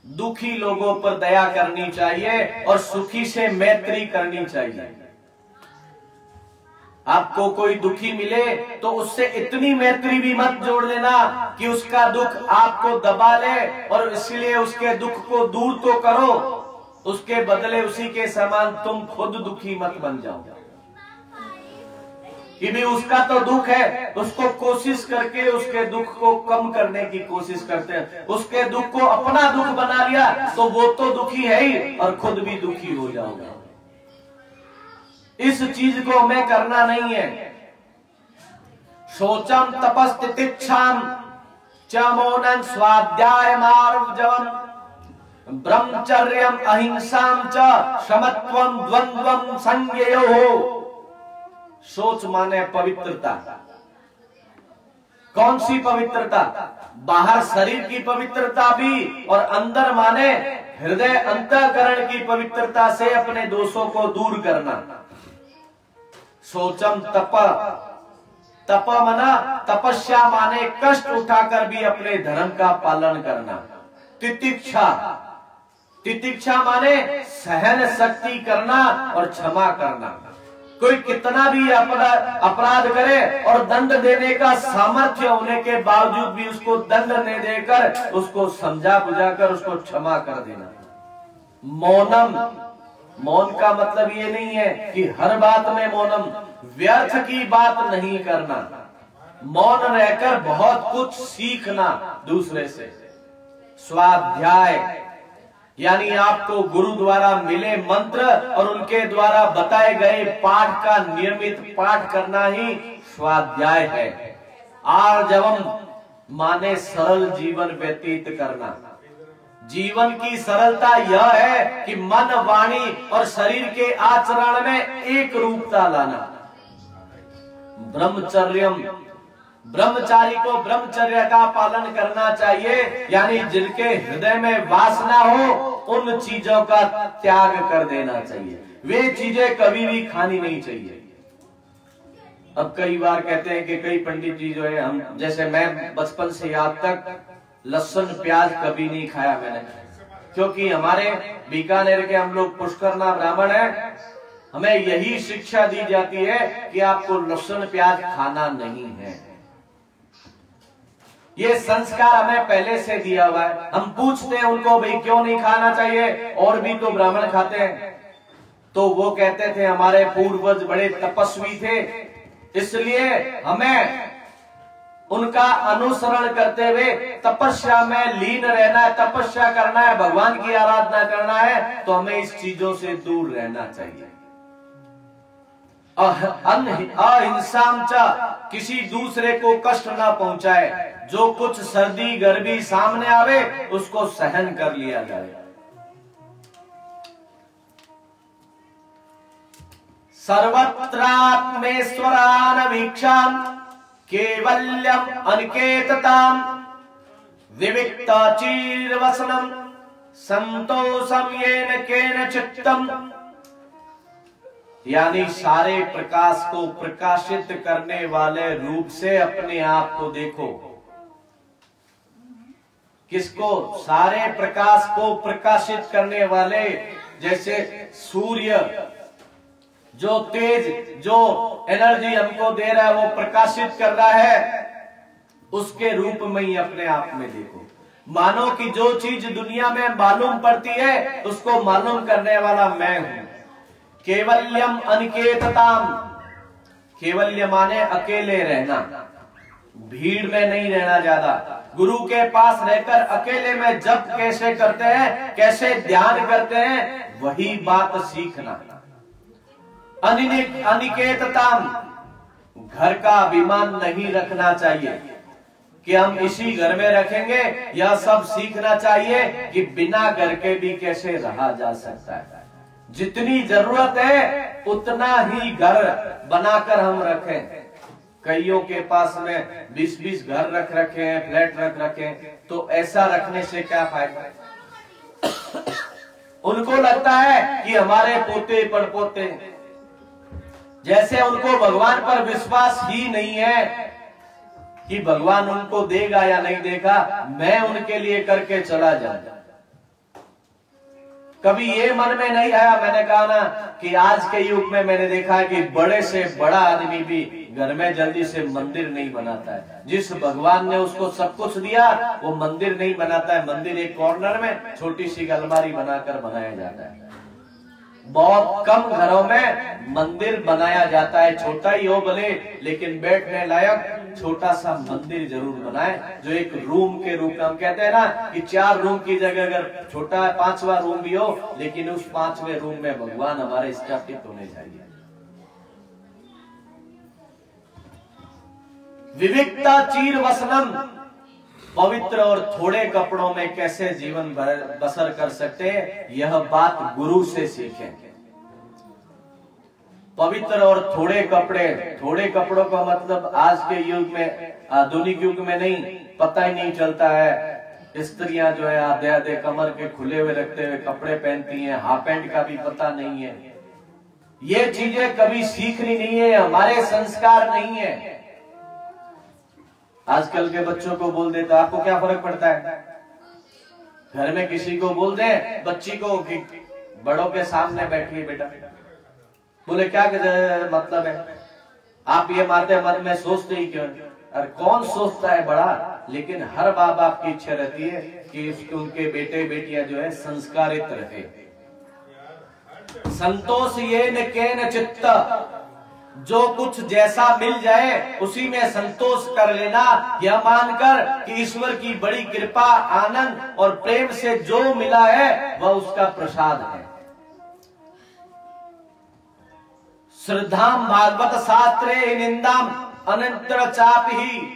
दुखी लोगों पर दया करनी चाहिए और सुखी से मैत्री करनी चाहिए। आपको कोई दुखी मिले तो उससे इतनी मैत्री भी मत जोड़ लेना कि उसका दुख आपको दबा ले, और इसलिए उसके दुख को दूर तो करो, उसके बदले उसी के समान तुम खुद दुखी मत बन जाओ। कि भी उसका तो दुख है, उसको कोशिश करके उसके दुख को कम करने की कोशिश करते हैं। उसके दुख को अपना दुख बना लिया तो वो तो दुखी है ही और खुद भी दुखी हो जाओगे। इस चीज को हमें करना नहीं है। शोचम तपस्तितिक्षाम च मौनं स्वाध्याय मार्जवम ब्रह्मचर्यम अहिंसाम च समत्वम द्वंद्वम संज्ञेयो। सोच माने पवित्रता। कौन सी पवित्रता? बाहर शरीर की पवित्रता भी, और अंदर माने हृदय अंतःकरण की पवित्रता से अपने दोषों को दूर करना। सोचम तप, तप मना तपस्या माने कष्ट उठाकर भी अपने धर्म का पालन करना। तितिक्षा, तितिक्षा माने सहन शक्ति करना और क्षमा करना। कोई कितना भी अपराध करे और दंड देने का सामर्थ्य होने के बावजूद भी उसको दंड नहीं देकर उसको समझा बुझाकर उसको क्षमा कर देना। मौनम, मौन का मतलब ये नहीं है कि हर बात में मौनम, व्यर्थ की बात नहीं करना। मौन रहकर बहुत कुछ सीखना दूसरे से। स्वाध्याय, यानी आपको गुरु द्वारा मिले मंत्र और उनके द्वारा बताए गए पाठ का नियमित पाठ करना ही स्वाध्याय है। आर्जवम माने सरल जीवन व्यतीत करना। जीवन की सरलता यह है कि मन, वाणी और शरीर के आचरण में एक रूपता लाना। ब्रह्मचर्यम, ब्रह्मचारी को ब्रह्मचर्य का पालन करना चाहिए, यानी जिनके हृदय में वासना हो उन चीजों का त्याग कर देना चाहिए। वे चीजें कभी भी खानी नहीं चाहिए। अब कई बार कहते हैं कि कई पंडित जी जो है, हम जैसे मैं बचपन से आज तक लहसुन प्याज कभी नहीं खाया मैंने, क्योंकि हमारे बीकानेर के हम लोग पुष्करना ब्राह्मण हैं, हमें यही शिक्षा दी जाती है कि आपको लहसुन प्याज खाना नहीं है। ये संस्कार हमें पहले से दिया हुआ है। हम पूछते हैं उनको, भाई क्यों नहीं खाना चाहिए, और भी तो ब्राह्मण खाते हैं, तो वो कहते थे हमारे पूर्वज बड़े तपस्वी थे, इसलिए हमें उनका अनुसरण करते हुए तपस्या में लीन रहना है, तपस्या करना है, भगवान की आराधना करना है, तो हमें इस चीजों से दूर रहना चाहिए। अहिंसाम च, किसी दूसरे को कष्ट ना पहुंचाए। जो कुछ सर्दी गर्मी सामने आवे उसको सहन कर लिया जाए। सर्वत्रात्मेश्वरान वीक्षाम केवल्यम अनिकेतताम विविक्ताचीर्वसनम संतोषम येन केन चित्तम। यानी सारे प्रकाश को प्रकाशित करने वाले रूप से अपने आप को देखो। किसको? सारे प्रकाश को प्रकाशित करने वाले, जैसे सूर्य जो तेज, जो एनर्जी हमको दे रहा है, वो प्रकाशित कर रहा है, उसके रूप में ही अपने आप में देखो। मानो कि जो चीज दुनिया में मालूम पड़ती है उसको मालूम करने वाला मैं हूं। केवल्यम अनिकेतताम, केवल्य माने अकेले रहना, भीड़ में नहीं रहना ज्यादा। गुरु के पास रहकर अकेले में जप कैसे करते हैं, कैसे ध्यान करते हैं, वही बात सीखना। अनिकेतताम, घर का अभिमान नहीं रखना चाहिए कि हम इसी घर में रखेंगे। यह सब सीखना चाहिए कि बिना घर के भी कैसे रहा जा सकता है। जितनी जरूरत है उतना ही घर बनाकर हम रखें। कईयों के पास में 20-20 घर रख रखे हैं, फ्लैट रख रखे हैं, तो ऐसा रखने से क्या फायदा? उनको लगता है कि हमारे पोते पड़पोते, जैसे उनको भगवान पर विश्वास ही नहीं है कि भगवान उनको देगा या नहीं देगा, मैं उनके लिए करके चला जाऊं। कभी ये मन में नहीं आया, मैंने कहा ना कि आज के युग में मैंने देखा है कि बड़े से बड़ा आदमी भी घर में जल्दी से मंदिर नहीं बनाता है। जिस भगवान ने उसको सब कुछ दिया वो मंदिर नहीं बनाता है। मंदिर एक कॉर्नर में छोटी सी अलमारी बनाकर बनाया जाता है। बहुत कम घरों में मंदिर बनाया जाता है, छोटा ही हो भले, लेकिन बैठने लायक छोटा सा मंदिर जरूर बनाए, जो एक रूम के रूप में। हम कहते हैं ना कि 4 रूम की जगह अगर छोटा 5वां रूम भी हो, लेकिन उस 5वें रूम में भगवान हमारे स्थापित होने चाहिए। विविक्ता चीर वसनम, पवित्र और थोड़े कपड़ों में कैसे जीवन बसर कर सकते हैं, यह बात गुरु से सीखें। पवित्र और थोड़े कपड़े, थोड़े कपड़ों का मतलब आज के युग में, आधुनिक युग में नहीं, पता ही नहीं चलता है। स्त्रियां जो है आधे आधे कमर के खुले हुए रखते हुए कपड़े पहनती हैं, हाफ पैंट का भी पता नहीं है। ये चीजें कभी सीखनी नहीं है, हमारे संस्कार नहीं है। आजकल के बच्चों को बोल देता, आपको क्या फर्क पड़ता है? घर में किसी को बोल दे बच्ची को कि बड़ों के सामने बैठिए बेटा, बोले क्या मतलब है? आप ये मारते मन में सोचते ही क्यों? अरे कौन सोचता है बड़ा, लेकिन हर माँ बाप की इच्छा रहती है कि उनके बेटे बेटियां जो है संस्कारित रहे। संतोष ये न केन चित्त, जो कुछ जैसा मिल जाए उसी में संतोष कर लेना, यह मानकर कि ईश्वर की बड़ी कृपा, आनंद और प्रेम से जो मिला है वह उसका प्रसाद है। श्रद्धाम भागवत शास्त्रे निंदाम अनंतर चापि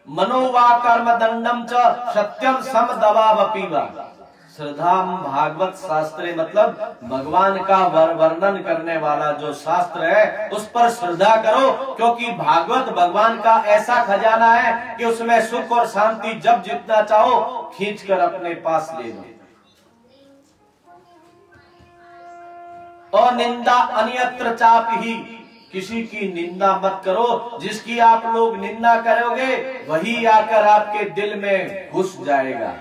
मनोवा कर्म दंडम च सत्यम सम दवावपीवा। श्रद्धाम भागवत शास्त्रे मतलब भगवान का वर्णन करने वाला जो शास्त्र है उस पर श्रद्धा करो, क्योंकि भागवत भगवान का ऐसा खजाना है कि उसमें सुख और शांति जब जितना चाहो खींचकर अपने पास ले लो। और निंदा अन्यत्र चापि, किसी की निंदा मत करो, जिसकी आप लोग निंदा करोगे वही आकर आपके दिल में घुस जाएगा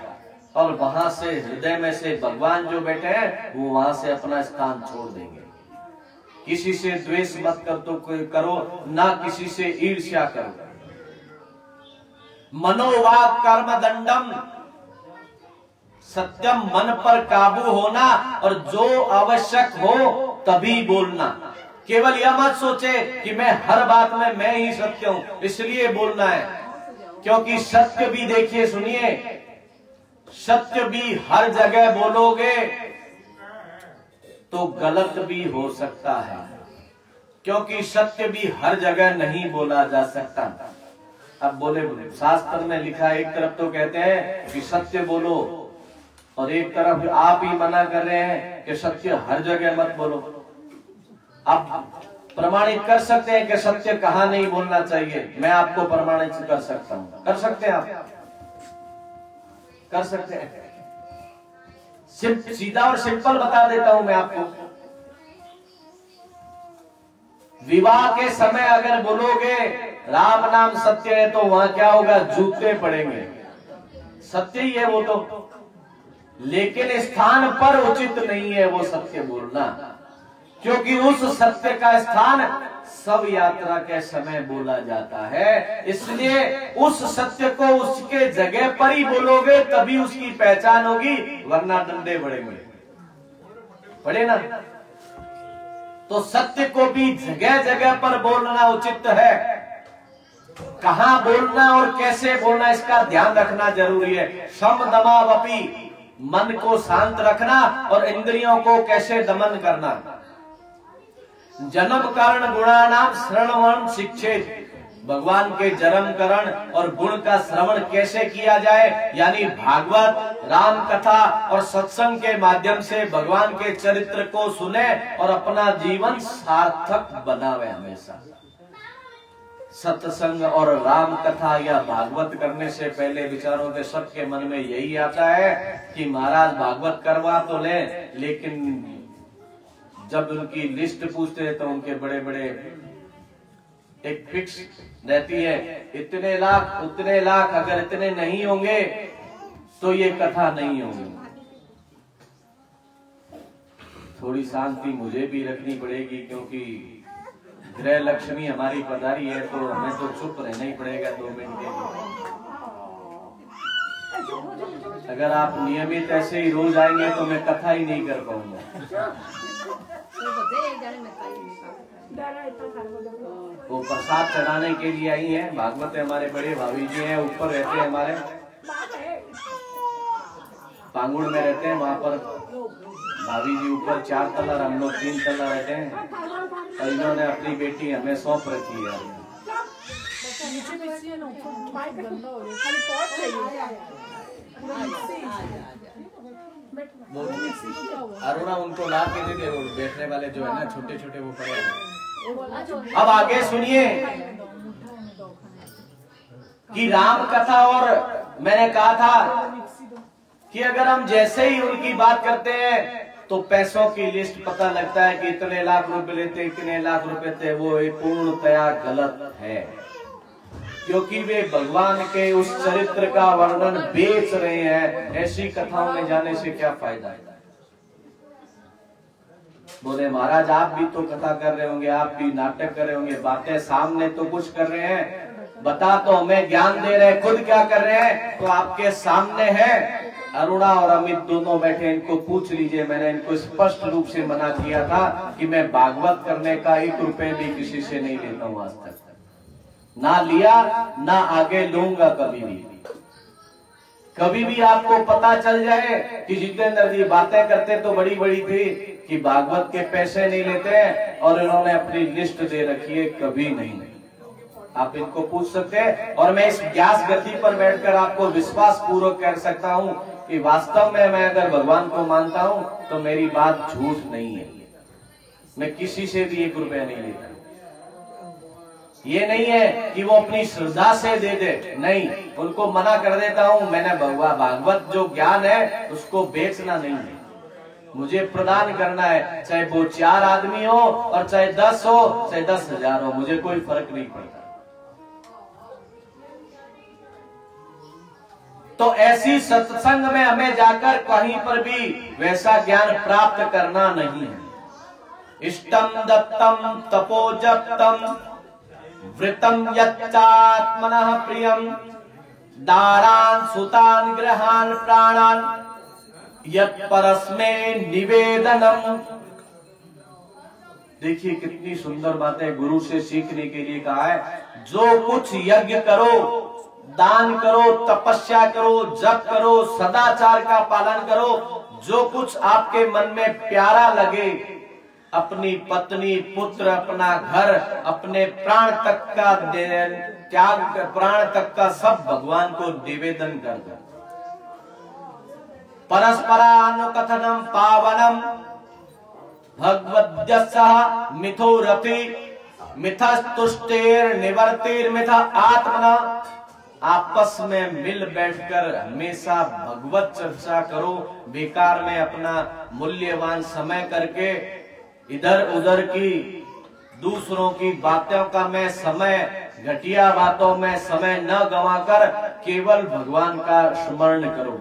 और वहां से हृदय में से भगवान जो बैठे हैं वो वहां से अपना स्थान छोड़ देंगे। किसी से द्वेष मत करो, ना किसी से ईर्ष्या करो। मनोवाक कर्म दंडम, सत्यम मन पर काबू होना और जो आवश्यक हो तभी बोलना। केवल यह मत सोचे कि मैं हर बात में मैं ही सत्य हूं इसलिए बोलना है, क्योंकि सत्य भी देखिए सुनिए, सत्य भी हर जगह बोलोगे तो गलत भी हो सकता है, क्योंकि सत्य भी हर जगह नहीं बोला जा सकता। अब बोले शास्त्र में लिखा है, एक तरफ तो कहते हैं कि सत्य बोलो और एक तरफ आप ही मना कर रहे हैं कि सत्य हर जगह मत बोलो। आप प्रमाणित कर सकते हैं कि सत्य कहाँ नहीं बोलना चाहिए, मैं आपको प्रमाणित कर सकता हूँ। कर सकते हैं आप? कर सकते हैं। सीधा और सिंपल बता देता हूं मैं आपको। विवाह के समय अगर बोलोगे राम नाम सत्य है तो वहां क्या होगा, जूते पड़ेंगे। सत्य ही है वो तो, लेकिन स्थान पर उचित नहीं है वो सत्य बोलना, क्योंकि उस सत्य का स्थान सब यात्रा के समय बोला जाता है। इसलिए उस सत्य को उसके जगह पर ही बोलोगे तभी उसकी पहचान होगी, वरना डंडे पड़ेंगे, पड़े ना। तो सत्य को भी जगह जगह पर बोलना उचित है। कहाँ बोलना और कैसे बोलना इसका ध्यान रखना जरूरी है। सम दमावपि, मन को शांत रखना और इंद्रियों को कैसे दमन करना। जन्म करण गुणानाम श्रवण शिक्षित, भगवान के जन्म करण और गुण का श्रवण कैसे किया जाए, यानी भागवत, राम कथा और सत्संग के माध्यम से भगवान के चरित्र को सुने और अपना जीवन सार्थक बनावे। हमेशा सत्संग और राम कथा या भागवत करने से पहले विचारों के सबके मन में यही आता है कि महाराज भागवत करवा तो ले, लेकिन जब उनकी लिस्ट पूछते हैं तो उनके बड़े बड़े एक फिक्स रहती है, इतने लाख उतने लाख, अगर इतने नहीं होंगे तो ये कथा नहीं होगी। थोड़ी शांति मुझे भी रखनी पड़ेगी, क्योंकि गृह लक्ष्मी हमारी पधारी है तो हमें तो चुप रहना ही पड़ेगा 2 मिनट के लिए। अगर आप नियमित ऐसे ही रोज आएंगे तो मैं कथा ही नहीं कर पाऊंगा। वो प्रसाद चढ़ाने के लिए आई हैं, भागवत हमारे बड़े भाभी जी हैं, ऊपर रहते हैं हमारे पांगुड़ में रहते हैं, वहाँ पर भाभी जी ऊपर 4 तला, हम लोग 3 तला रहते हैं, और इन्होंने अपनी बेटी हमें सौंप रखी है। अरुणा उनको ला के दे दे, वो बैठने वाले जो है ना छोटे छोटे वो पड़े हैं। अब आगे सुनिए कि राम कथा, और मैंने कहा था कि अगर हम जैसे ही उनकी बात करते हैं तो पैसों की लिस्ट पता लगता है कि इतने लाख रुपए लेते, इतने लाख रुपए थे, वो पूर्णतया गलत है, क्योंकि वे भगवान के उस चरित्र का वर्णन बेच रहे हैं। ऐसी कथाओं में जाने से क्या फायदा है। बोले महाराज आप भी तो कथा कर रहे होंगे, आप भी नाटक कर रहे होंगे, बातें सामने तो कुछ कर रहे हैं, बता तो हमें ज्ञान दे रहे हैं, खुद क्या कर रहे हैं तो आपके सामने है। अरुणा और अमित दोनों बैठे, इनको पूछ लीजिए। मैंने इनको स्पष्ट रूप से मना किया था कि मैं भागवत करने का 1 रुपए भी किसी से नहीं लेता हूं, आज तक ना लिया, ना आगे लूंगा कभी भी। कभी भी आपको पता चल जाए कि जितेंद्र जी बातें करते तो बड़ी बड़ी थी कि भागवत के पैसे नहीं लेते हैं और इन्होंने अपनी लिस्ट दे रखी है, कभी नहीं। आप इनको पूछ सकते हैं और मैं इस व्यास गति पर बैठकर आपको विश्वास पूर्वक कह सकता हूं कि वास्तव में मैं अगर भगवान को मानता हूं तो मेरी बात झूठ नहीं है। मैं किसी से भी 1 रुपया नहीं लेता। ये नहीं है कि वो अपनी श्रद्धा से दे दे, नहीं, उनको मना कर देता हूं। मैंने भागवत जो ज्ञान है उसको बेचना नहीं है, मुझे प्रदान करना है। चाहे वो 4 आदमी हो और चाहे 10 हो, चाहे 10,000 हो, मुझे कोई फर्क नहीं पड़ता। तो ऐसी सत्संग में हमें जाकर कहीं पर भी वैसा ज्ञान प्राप्त करना नहीं है। इष्टम दत्तम तपोजप्तम वृतम यच्चात्मनः प्रियम दारान सुतान ग्रहान प्राणान यत् परस्मै निवेदनम। देखिए कितनी सुंदर बातें गुरु से सीखने के लिए कहा है। जो कुछ यज्ञ करो, दान करो, तपस्या करो, जप करो, सदाचार का पालन करो, जो कुछ आपके मन में प्यारा लगे, अपनी पत्नी, पुत्र, अपना घर, अपने प्राण तक का त्याग, प्राण तक का सब भगवान को निवेदन कर दो। परस्परानुकथनम पावनम भगवद्यस्सः मिथो रति मिथस्तुष्टेर निवर्तिर मिथा आत्मना। आपस में मिल बैठकर हमेशा भगवत चर्चा करो, बेकार में अपना मूल्यवान समय करके इधर उधर की दूसरों की बातों का मैं समय, घटिया बातों में समय न गंवाकर केवल भगवान का स्मरण करो।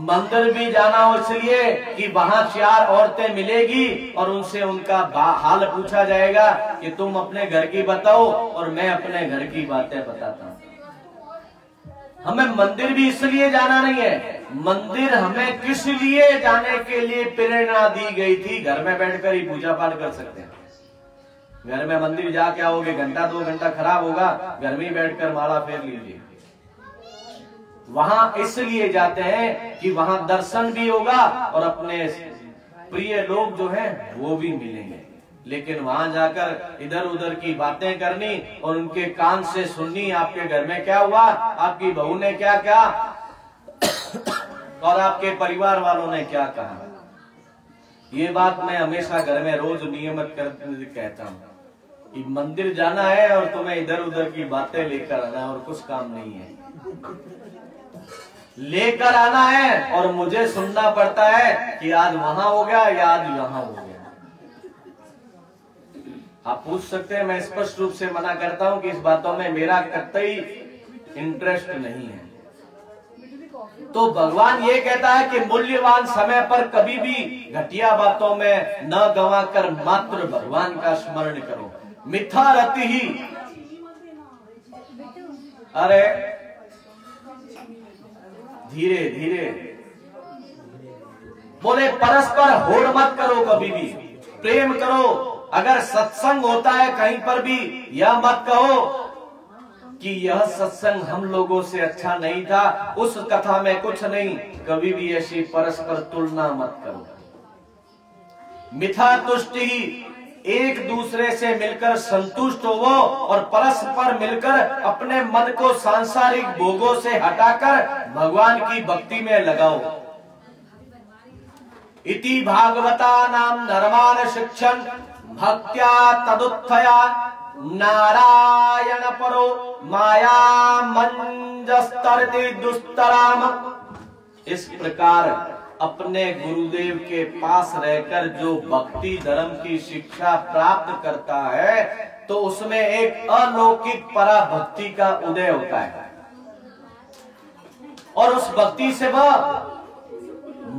मंदिर भी जाना हो इसलिए कि वहां 4 औरतें मिलेगी और उनसे उनका हाल पूछा जाएगा कि तुम अपने घर की बताओ और मैं अपने घर की बातें बताता हूं। हमें मंदिर भी इसलिए जाना नहीं है। मंदिर हमें किस लिए जाने के लिए प्रेरणा दी गई थी? घर में बैठकर ही पूजा पाठ कर सकते हैं। घर में मंदिर जा क्या होगे, घंटा 2 घंटा खराब होगा, घर में बैठकर माला फेर लीजिए। वहां इसलिए जाते हैं कि वहां दर्शन भी होगा और अपने प्रिय लोग जो हैं वो भी मिलेंगे। लेकिन वहां जाकर इधर उधर की बातें करनी और उनके कान से सुननी, आपके घर में क्या हुआ, आपकी बहू ने क्या कहा और आपके परिवार वालों ने क्या कहा। ये बात मैं हमेशा घर में रोज नियमित कहता हूँ कि मंदिर जाना है और तुम्हें इधर उधर की बातें लेकर आना है और कुछ काम नहीं है। लेकर आना है और मुझे सुनना पड़ता है कि आज वहां हो गया या आज यहां हो गया। आप पूछ सकते हैं, मैं स्पष्ट रूप से मना करता हूं कि इस बातों में मेरा कतई इंटरेस्ट नहीं है। तो भगवान ये कहता है कि मूल्यवान समय पर कभी भी घटिया बातों में न गंवाकर मात्र भगवान का स्मरण करो। मिथा रति ही, अरे धीरे धीरे बोले, परस्पर होड़ मत करो, कभी भी प्रेम करो। अगर सत्संग होता है कहीं पर भी यह मत कहो कि यह सत्संग हम लोगों से अच्छा नहीं था, उस कथा में कुछ नहीं। कभी भी ऐसी परस्पर तुलना मत करो। मिथा तुष्टि, एक दूसरे से मिलकर संतुष्ट होवो और परस्पर मिलकर अपने मन को सांसारिक भोगों से हटाकर भगवान की भक्ति में लगाओ। इति भागवता नाम धर्मान शिक्षण भक्त्या तदुत्थया नारायण परो माया मंजस्तरति दुस्तराम। इस प्रकार अपने गुरुदेव के पास रहकर जो भक्ति धर्म की शिक्षा प्राप्त करता है तो उसमें एक अलौकिक पराभक्ति का उदय होता है और उस भक्ति से वह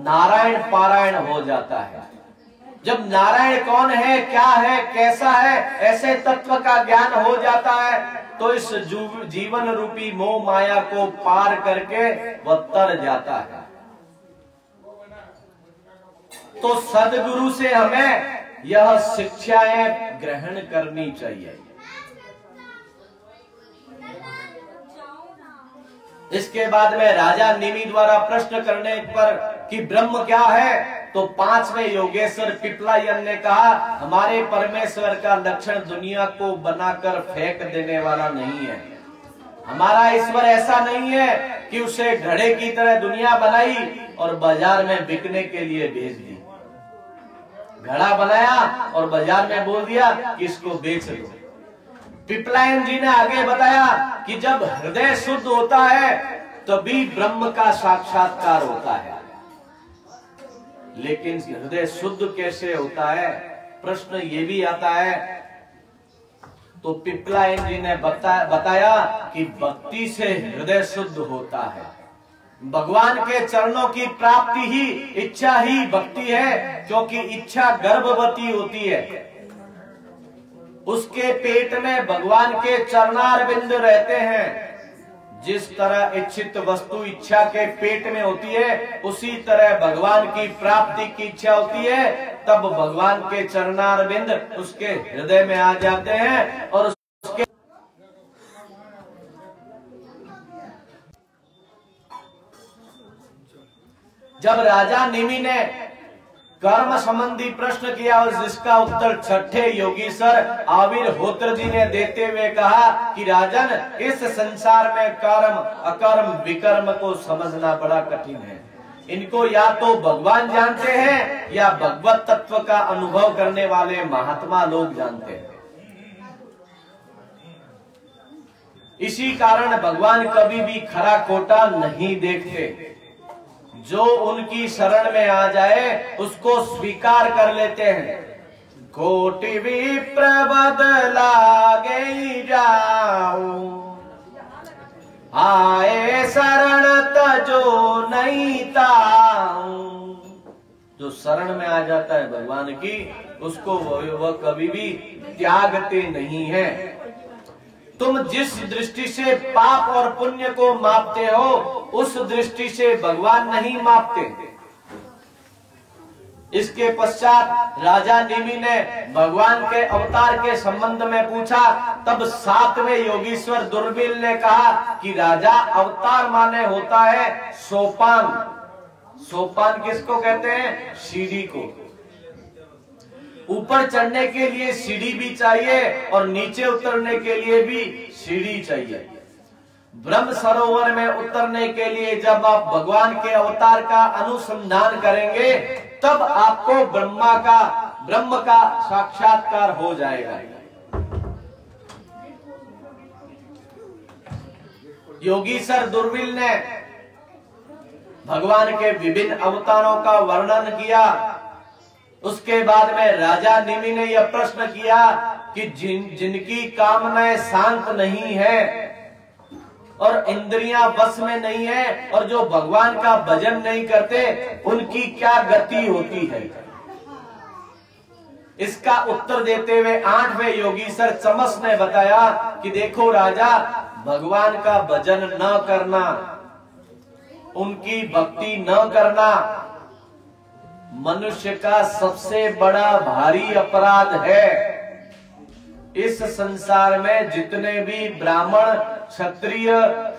नारायण पारायण हो जाता है। जब नारायण कौन है, क्या है, कैसा है, ऐसे तत्व का ज्ञान हो जाता है तो इस जीवन रूपी मोह माया को पार करके वह तर जाता है। तो सदगुरु से हमें यह शिक्षाएं ग्रहण करनी चाहिए। इसके बाद में राजा निमि द्वारा प्रश्न करने पर कि ब्रह्म क्या है, तो 5वें योगेश्वर पिपलायन ने कहा, हमारे परमेश्वर का लक्षण दुनिया को बनाकर फेंक देने वाला नहीं है। हमारा ईश्वर ऐसा नहीं है कि उसे घड़े की तरह दुनिया बनाई और बाजार में बिकने के लिए भेज दी। घड़ा बनाया और बाजार में बोल दिया कि इसको बेच दो। पिपलायन जी ने आगे बताया कि जब हृदय शुद्ध होता है तभी ब्रह्म का साक्षात्कार होता है। लेकिन हृदय शुद्ध कैसे होता है, प्रश्न ये भी आता है। तो पिपलायन जी ने बताया कि भक्ति से हृदय शुद्ध होता है। भगवान के चरणों की प्राप्ति ही इच्छा ही भक्ति है, क्योंकि इच्छा गर्भवती होती है। उसके पेट में भगवान के चरणारविंद रहते हैं। जिस तरह इच्छित वस्तु इच्छा के पेट में होती है, उसी तरह भगवान की प्राप्ति की इच्छा होती है। तब भगवान के चरणारविंद उसके हृदय में आ जाते हैं और उसके जब राजा निमि ने कर्म संबंधी प्रश्न किया और जिसका उत्तर छठे योगीश्वर आविर्होत्र जी ने देते हुए कहा कि राजन, इस संसार में कर्म अकर्म विकर्म को समझना बड़ा कठिन है। इनको या तो भगवान जानते हैं या भगवत तत्व का अनुभव करने वाले महात्मा लोग जानते हैं। इसी कारण भगवान कभी भी खरा खोटा नहीं देखते। जो उनकी शरण में आ जाए उसको स्वीकार कर लेते हैं। कोटि विप्र बदला गई जाऊं, आए शरण तजो नहीं ताऊं। जो शरण में आ जाता है भगवान की, उसको वह कभी भी त्यागते नहीं है। तुम जिस दृष्टि से पाप और पुण्य को मापते हो, उस दृष्टि से भगवान नहीं मापते। इसके पश्चात राजा निमि ने भगवान के अवतार के संबंध में पूछा। तब 7वें योगीश्वर दुर्बिल ने कहा कि राजा, अवतार माने होता है सोपान। सोपान किसको कहते हैं? सीढ़ी को। ऊपर चढ़ने के लिए सीढ़ी भी चाहिए और नीचे उतरने के लिए भी सीढ़ी चाहिए। ब्रह्म सरोवर में उतरने के लिए जब आप भगवान के अवतार का अनुसंधान करेंगे, तब आपको ब्रह्म का साक्षात्कार हो जाएगा। योगीश्वर दुर्बिल ने भगवान के विभिन्न अवतारों का वर्णन किया। उसके बाद में राजा निमि ने यह प्रश्न किया कि जिनकी कामनाएं शांत नहीं है और इंद्रियां बस में नहीं है और जो भगवान का भजन नहीं करते, उनकी क्या गति होती है। इसका उत्तर देते हुए 8वें योगीश्वर चमस ने बताया कि देखो राजा, भगवान का भजन न करना, उनकी भक्ति न करना मनुष्य का सबसे बड़ा भारी अपराध है। इस संसार में जितने भी ब्राह्मण, क्षत्रिय,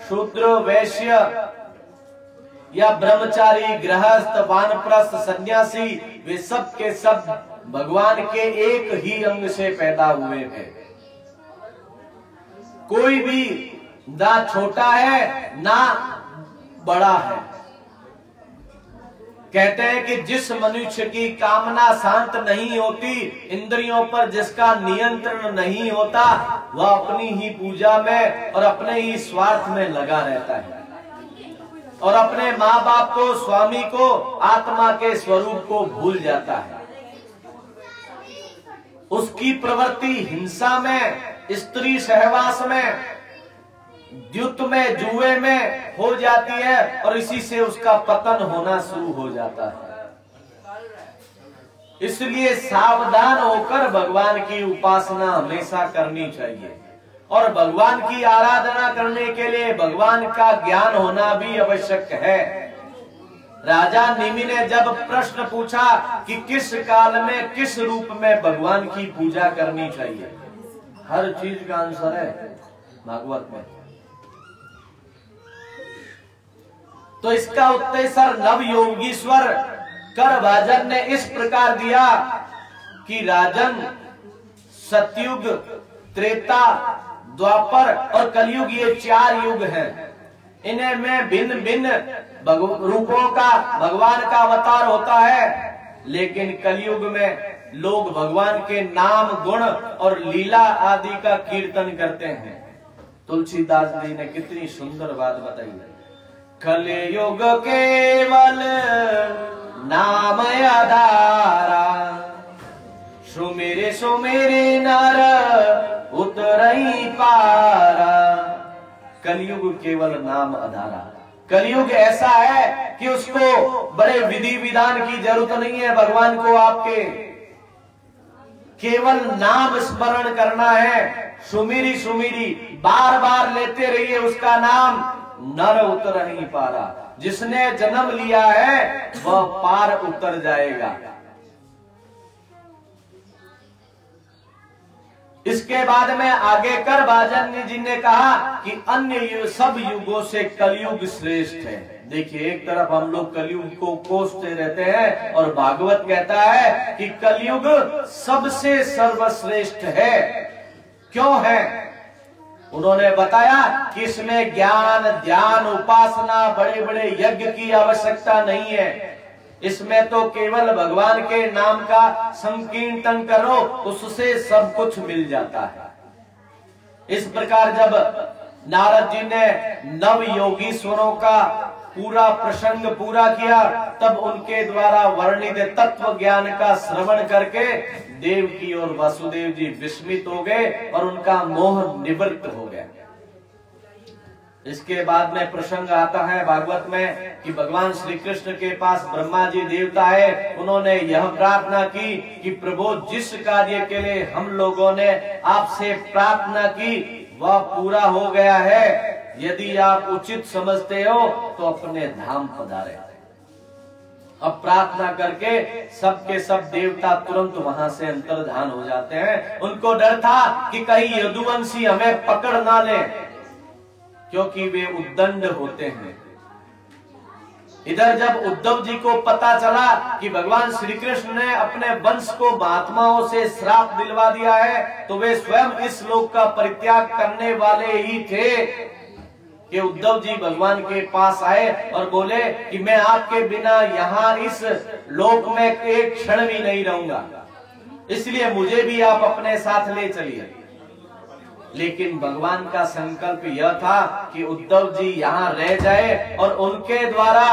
शूद्र, वैश्य या ब्रह्मचारी, गृहस्थ, वानप्रस्थ, सन्यासी, वे सब के सब भगवान के एक ही अंग से पैदा हुए हैं। कोई भी ना छोटा है ना बड़ा है। कहते हैं कि जिस मनुष्य की कामना शांत नहीं होती, इंद्रियों पर जिसका नियंत्रण नहीं होता, वह अपनी ही पूजा में और अपने ही स्वार्थ में लगा रहता है और अपने माँ बाप को, स्वामी को, आत्मा के स्वरूप को भूल जाता है। उसकी प्रवृत्ति हिंसा में, स्त्री सहवास में, द्युत में, जुए में हो जाती है और इसी से उसका पतन होना शुरू हो जाता है। इसलिए सावधान होकर भगवान की उपासना हमेशा करनी चाहिए और भगवान की आराधना करने के लिए भगवान का ज्ञान होना भी आवश्यक है। राजा निमि ने जब प्रश्न पूछा कि किस काल में किस रूप में भगवान की पूजा करनी चाहिए, हर चीज का आंसर है भागवत में। तो इसका उत्तर नव योगीश्वर करभाजन ने इस प्रकार दिया कि राजन, सतयुग, त्रेता, द्वापर और कलयुग, ये 4 युग हैं। इन्हें में भिन्न भिन्न रूपों का भगवान का अवतार होता है, लेकिन कलयुग में लोग भगवान के नाम, गुण और लीला आदि का कीर्तन करते हैं। तुलसीदास जी ने कितनी सुंदर बात बताई है। कलयुग केवल नाम आधारा, सुमेरे सुमेरे नर उतरई पारा। कलयुग केवल नाम आधारा, कलयुग ऐसा है कि उसको बड़े विधि विधान की जरूरत नहीं है। भगवान को आपके केवल नाम स्मरण करना है, सुमिरी सुमिरी बार बार लेते रहिए उसका नाम, नर उतर नहीं पारा। जिसने जन्म लिया है वह पार उतर जाएगा। इसके बाद में आगे करभाजन जी ने कहा कि अन्य सब युगों से कलयुग श्रेष्ठ है। देखिए, एक तरफ हम लोग कलयुग को कोसते रहते हैं और भागवत कहता है कि कलयुग सबसे सर्वश्रेष्ठ है। क्यों है? उन्होंने बताया कि इसमें ज्ञान, ध्यान, उपासना, बड़े बड़े यज्ञ की आवश्यकता नहीं है। इसमें तो केवल भगवान के नाम का संकीर्तन करो, उससे सब कुछ मिल जाता है। इस प्रकार जब नारद जी ने नव योगीश्वरों का पूरा प्रसंग पूरा किया, तब उनके द्वारा वर्णित तत्व ज्ञान का श्रवण करके देवकी और वासुदेव जी विस्मित हो गए और उनका मोह निवृत्त हो गया। इसके बाद में प्रसंग आता है भागवत में कि भगवान श्री कृष्ण के पास ब्रह्मा जी देवता है। उन्होंने यह प्रार्थना की कि प्रभु, जिस कार्य के लिए हम लोगों ने आपसे प्रार्थना की वह पूरा हो गया है। यदि आप उचित समझते हो तो अपने धाम पधारे। अब प्रार्थना करके सबके सब देवता तुरंत वहां से अंतर्धान हो जाते हैं। उनको डर था कि कहीं यदुवंशी हमें पकड़ ना ले, क्योंकि वे उद्दंड होते हैं। इधर जब उद्धव जी को पता चला कि भगवान श्री कृष्ण ने अपने वंश को महात्माओं से श्राप दिलवा दिया है, तो वे स्वयं इस लोक का परित्याग करने वाले ही थे कि उद्धव जी भगवान के पास आए और बोले कि मैं आपके बिना यहाँ इस लोक में एक क्षण भी नहीं रहूंगा, इसलिए मुझे भी आप अपने साथ ले चलिए। लेकिन भगवान का संकल्प यह था कि उद्धव जी यहाँ रह जाए और उनके द्वारा,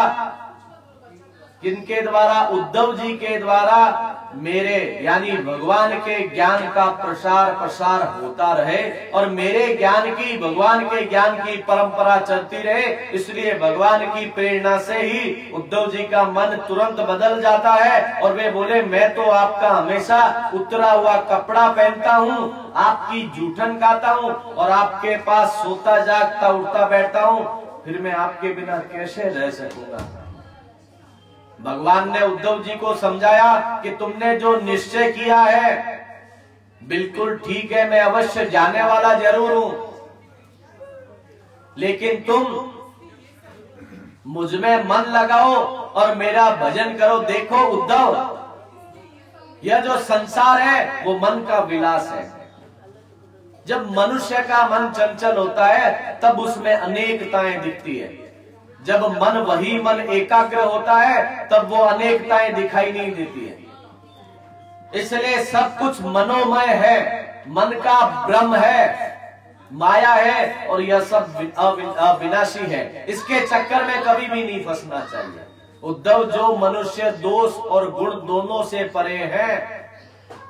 किनके द्वारा? उद्धव जी के द्वारा मेरे यानी भगवान के ज्ञान का प्रसार होता रहे और मेरे ज्ञान की, भगवान के ज्ञान की परंपरा चलती रहे। इसलिए भगवान की प्रेरणा से ही उद्धव जी का मन तुरंत बदल जाता है और वे बोले, मैं तो आपका हमेशा उतरा हुआ कपड़ा पहनता हूँ, आपकी जूठन खाता हूँ और आपके पास सोता जागता उठता बैठता हूँ, फिर मैं आपके बिना कैसे रह सकूंगा। भगवान ने उद्धव जी को समझाया कि तुमने जो निश्चय किया है बिल्कुल ठीक है, मैं अवश्य जाने वाला जरूर हूं, लेकिन तुम मुझ में मन लगाओ और मेरा भजन करो। देखो उद्धव, यह जो संसार है वो मन का विलास है। जब मनुष्य का मन चंचल होता है तब उसमें अनेकताएं दिखती है। जब मन वही मन एकाग्र होता है तब वो अनेकताएं दिखाई नहीं देती है। इसलिए सब कुछ मनोमय है, मन का भ्रम है, माया है और यह सब अविनाशी है। इसके चक्कर में कभी भी नहीं फंसना चाहिए। उद्धव, जो मनुष्य दोष और गुण दोनों से परे है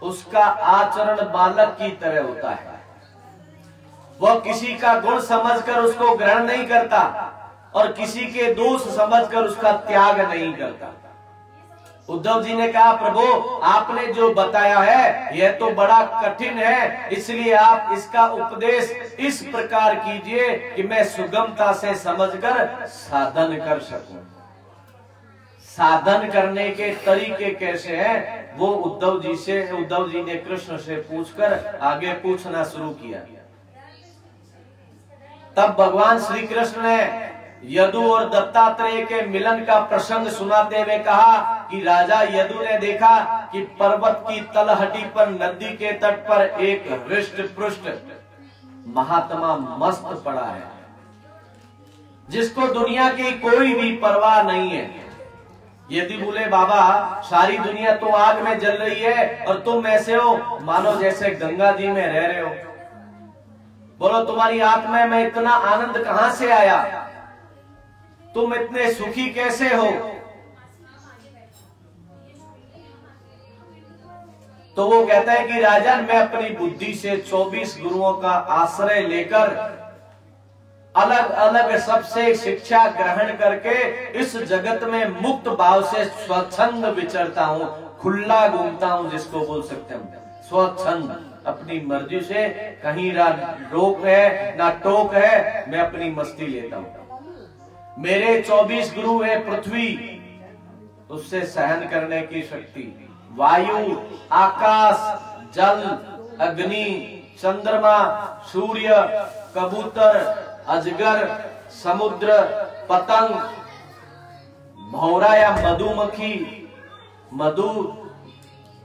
उसका आचरण बालक की तरह होता है। वह किसी का गुण समझकर उसको ग्रहण नहीं करता और किसी के दोष समझकर उसका त्याग नहीं करता। उद्धव जी ने कहा, प्रभु आपने जो बताया है यह तो बड़ा कठिन है, इसलिए आप इसका उपदेश इस प्रकार कीजिए कि मैं सुगमता से समझकर साधन कर सकूं। साधन करने के तरीके कैसे हैं, वो उद्धव जी ने कृष्ण से पूछकर आगे पूछना शुरू किया। तब भगवान श्री कृष्ण ने यदु और दत्तात्रेय के मिलन का प्रसंग सुनाते हुए कहा कि राजा यदु ने देखा कि पर्वत की तलहटी पर नदी के तट पर एक हृष्ट पुष्ट महात्मा मस्त पड़ा है, जिसको दुनिया की कोई भी परवाह नहीं है। यदि बोले बाबा सारी दुनिया तो आग में जल रही है और तुम ऐसे हो मानो जैसे गंगा जी में रह रहे हो, बोलो तुम्हारी आत्मा में इतना आनंद कहां से आया, तुम इतने सुखी कैसे हो? तो वो कहता है कि राजन मैं अपनी बुद्धि से 24 गुरुओं का आश्रय लेकर अलग अलग सबसे शिक्षा ग्रहण करके इस जगत में मुक्त भाव से स्वच्छंद विचरता हूँ, खुला घूमता हूँ, जिसको बोल सकते हैं स्वच्छंद। अपनी मर्जी से कहीं ना रोक है ना टोक है, मैं अपनी मस्ती लेता हूँ। मेरे 24 गुरु है पृथ्वी, उससे सहन करने की शक्ति, वायु, आकाश, जल, अग्नि, चंद्रमा, सूर्य, कबूतर, अजगर, समुद्र, पतंग, भौरा या मधुमक्खी मधु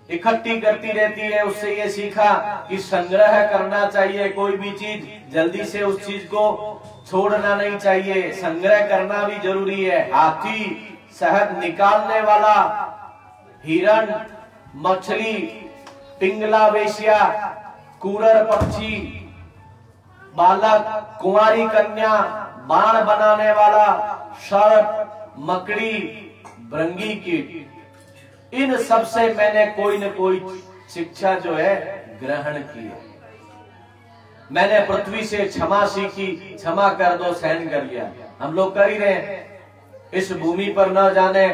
इकट्ठी करती रहती है। उससे ये सीखा कि संग्रह करना चाहिए, कोई भी चीज जल्दी से उस चीज को छोड़ना नहीं चाहिए, संग्रह करना भी जरूरी है। हाथी, शहद निकालने वाला, हिरण, मछली, पिंगला वेश्या, कुरर पक्षी, बालक, कुंवारी कन्या, बाण बनाने वाला, सर्प, मकड़ी, भृंगी कीट, इन सब से मैंने कोई न कोई शिक्षा जो है ग्रहण की है। मैंने पृथ्वी से क्षमा सीखी, क्षमा कर दो, सहन कर लिया। हम लोग कर ही रहे हैं। इस भूमि पर न जाने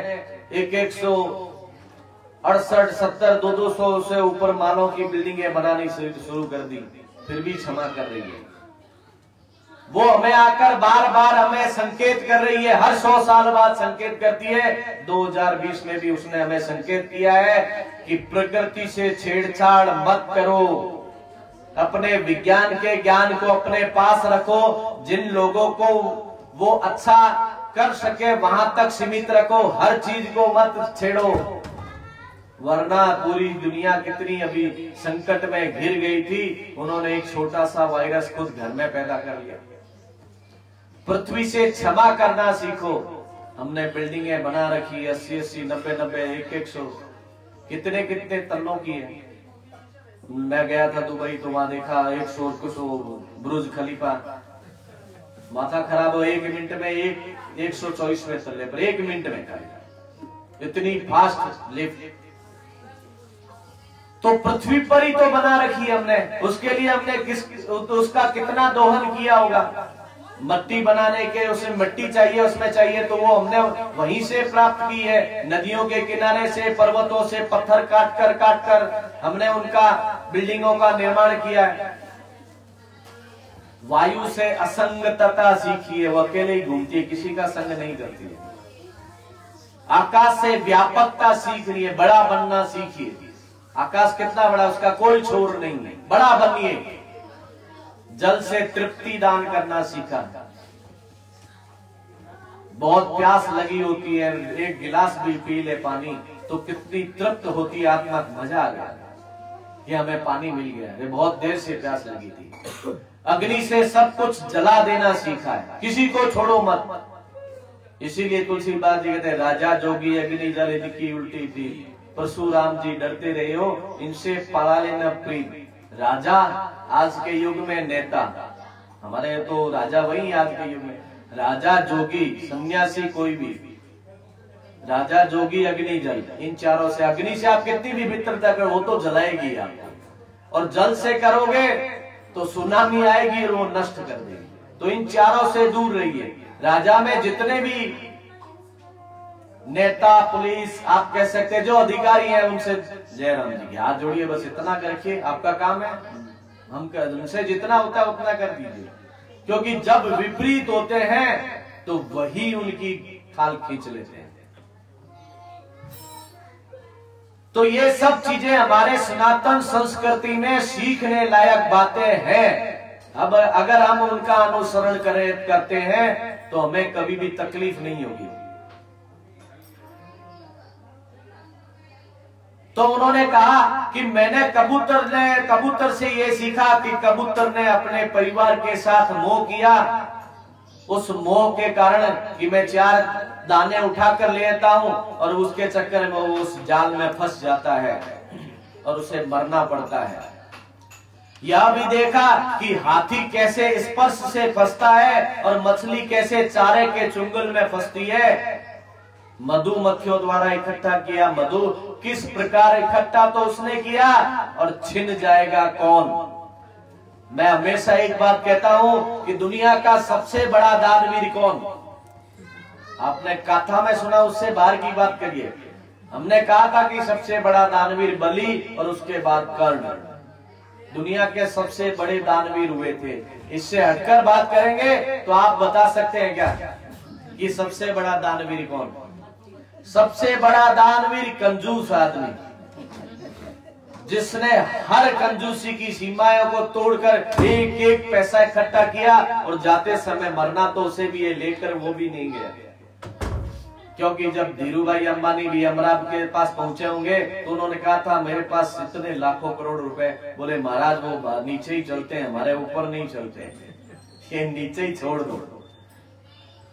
168, 70, 200 से ऊपर मानव की बिल्डिंगें बनानी शुरू कर दी, फिर भी क्षमा कर रही है। वो हमें आकर बार बार हमें संकेत कर रही है, हर 100 साल बाद संकेत करती है। 2020 में भी उसने हमें संकेत किया है कि प्रकृति से छेड़छाड़ मत करो, अपने विज्ञान के ज्ञान को अपने पास रखो, जिन लोगों को वो अच्छा कर सके वहां तक सीमित रखो, हर चीज को मत छेड़ो, वरना पूरी दुनिया कितनी अभी संकट में घिर गई थी। उन्होंने एक छोटा सा वायरस खुद घर में पैदा कर लिया। पृथ्वी से क्षमा करना सीखो। हमने बिल्डिंगें बना रखी 80, 90, 100 कितने कितने तल्लों की है। मैं गया था दुबई तो वहां देखा 100 कुछ बुर्ज खलीफा, माथा खराब हो। 1 मिनट में 124वें तल्ले पर 1 मिनट में खाली, इतनी फास्ट लिफ्ट। तो पृथ्वी पर ही तो बना रखी है हमने, उसके लिए हमने उसका कितना दोहन किया होगा। मट्टी बनाने के उसे मिट्टी चाहिए, उसमें चाहिए तो वो हमने वहीं से प्राप्त की है। नदियों के किनारे से, पर्वतों से पत्थर काट कर हमने उनका बिल्डिंगों का निर्माण किया है। वायु से असंगतता सीखी है, वो अकेले ही घूमती है, किसी का संग नहीं करती है। आकाश से व्यापकता सीख रही है, बड़ा बनना सीखिए। आकाश कितना बड़ा, उसका कोई छोर नहीं है, बड़ा बनिए। जल से तृप्ति दान करना सीखा। बहुत प्यास लगी होती है, 1 गिलास भी पी ले पानी तो कितनी तृप्त होती है आत्मा, मजा आ गया कि हमें पानी मिल गया, ये बहुत देर से प्यास लगी थी। अग्नि से सब कुछ जला देना सीखा है, किसी को छोड़ो मत। इसीलिए तुलसीदास जी कहते हैं, राजा जोगी अग्नि जल इनकी उल्टी थी, परशुराम जी डरते रहे हो इनसे पड़ा लेना प्रीत। राजा आज के युग में नेता, हमारे तो राजा वही आज के युग में, राजा जोगी सन्यासी कोई भी, राजा जोगी अग्नि जल, इन चारों से। अग्नि से आप कितनी भी मित्रता करो वो तो जलाएगी आपको, और जल से करोगे तो सुनामी आएगी और वो नष्ट कर देगी। तो इन चारों से दूर रहिए। राजा में जितने भी नेता, पुलिस, आप कह सकते जो अधिकारी हैं, उनसे जयराम जी के हाथ जोड़िए, बस इतना करके आपका काम है, हम उनसे जितना होता है उतना कर दीजिए। क्योंकि जब विपरीत होते हैं तो वही उनकी खाल खींच लेते हैं। तो ये सब चीजें हमारे सनातन संस्कृति में सीखने लायक बातें हैं। अब अगर हम उनका अनुसरण करते हैं तो हमें कभी भी तकलीफ नहीं होगी। तो उन्होंने कहा कि मैंने कबूतर से ये सीखा कि कबूतर ने अपने परिवार के साथ मोह किया। उस मोह के कारण कि मैं 4 दाने उठाकर ले आता हूं और उसके चक्कर में वो उस जाल में फंस जाता है और उसे मरना पड़ता है। यह भी देखा कि हाथी कैसे स्पर्श से फंसता है और मछली कैसे चारे के चुंगल में फंसती है। मधुमक्खियों द्वारा इकट्ठा किया मधु किस प्रकार इकट्ठा तो उसने किया और छिन जाएगा कौन। मैं हमेशा एक बात कहता हूं कि दुनिया का सबसे बड़ा दानवीर कौन। आपने कथा में सुना, उससे बाहर की बात करिए। हमने कहा था कि सबसे बड़ा दानवीर बलि और उसके बाद कर्ण दुनिया के सबसे बड़े दानवीर हुए थे। इससे हटकर बात करेंगे तो आप बता सकते हैं क्या कि सबसे बड़ा दानवीर कौन। सबसे बड़ा दानवीर कंजूस आदमी, जिसने हर कंजूसी की सीमाओं को तोड़कर एक एक पैसा इकट्ठा किया और जाते समय मरना तो उसे भी ये लेकर वो भी नहीं गया। क्योंकि जब धीरूभाई अंबानी भी अमराब के पास पहुंचे होंगे तो उन्होंने कहा था मेरे पास इतने लाखों करोड़ रुपए। बोले महाराज वो नीचे ही चलते हैं, हमारे ऊपर नहीं चलते, ये नीचे ही छोड़ दो।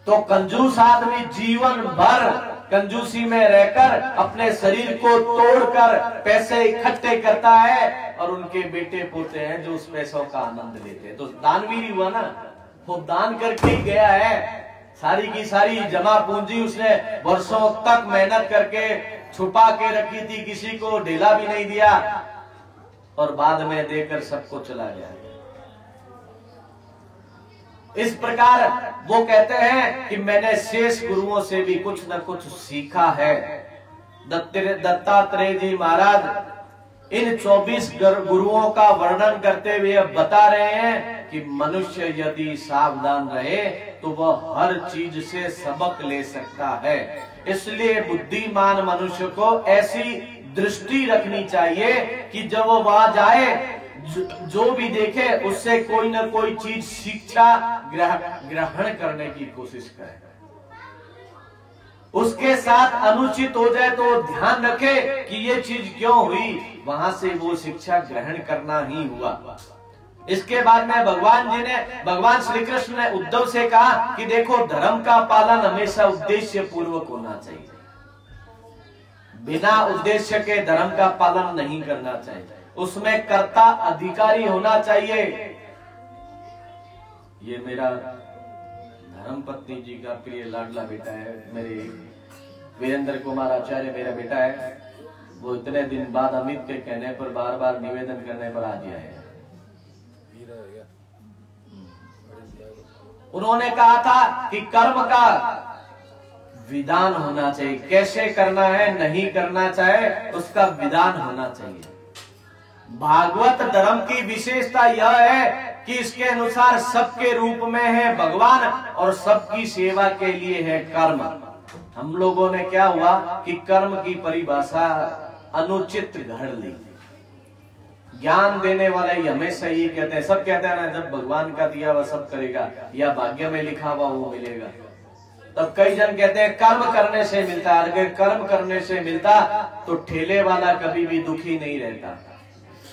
तो कंजूस आदमी जीवन भर कंजूसी में रहकर अपने शरीर को तोड़कर पैसे इकट्ठे करता है और उनके बेटे पोते हैं जो उस पैसों का आनंद लेते हैं। तो दानवीर हुआ ना, वो दान करके ही गया है। सारी की सारी जमा पूंजी उसने वर्षों तक मेहनत करके छुपा के रखी थी, किसी को ढीला भी नहीं दिया और बाद में देकर सबको चला गया। इस प्रकार वो कहते हैं कि मैंने शेष गुरुओं से भी कुछ न कुछ सीखा है। दत्तात्रेय जी महाराज इन 24 गुरुओं का वर्णन करते हुए बता रहे हैं कि मनुष्य यदि सावधान रहे तो वह हर चीज से सबक ले सकता है। इसलिए बुद्धिमान मनुष्य को ऐसी दृष्टि रखनी चाहिए कि जब वो वहां जाए जो भी देखे उससे कोई ना कोई चीज शिक्षा ग्रहण करने की कोशिश करे। उसके साथ अनुचित हो जाए तो ध्यान रखे कि ये चीज क्यों हुई, वहां से वो शिक्षा ग्रहण करना ही हुआ। इसके बाद में भगवान श्री कृष्ण ने उद्धव से कहा कि देखो धर्म का पालन हमेशा उद्देश्य पूर्वक होना चाहिए, बिना उद्देश्य के धर्म का पालन नहीं करना चाहिए। उसमें कर्ता अधिकारी होना चाहिए। ये मेरा धर्मपत्नी जी का प्रिय लाडला बेटा है, मेरे वीरेंद्र कुमार आचार्य मेरा बेटा है। वो इतने दिन बाद अमित के कहने पर बार बार निवेदन करने पर आ गया है। उन्होंने कहा था कि कर्म का विधान होना चाहिए, कैसे करना है नहीं करना चाहिए उसका विधान होना चाहिए। भागवत धर्म की विशेषता यह है कि इसके अनुसार सबके रूप में है भगवान और सबकी सेवा के लिए है कर्म। हम लोगों ने क्या हुआ कि कर्म की परिभाषा अनुचित घड़ ली। ज्ञान देने वाले ही हमेशा ये कहते हैं, सब कहते हैं ना जब भगवान का दिया हुआ सब करेगा या भाग्य में लिखा हुआ वो मिलेगा। तब कई जन कहते हैं कर्म करने से मिलता है। अगर कर्म करने से मिलता तो ठेले वाला कभी भी दुखी नहीं रहता,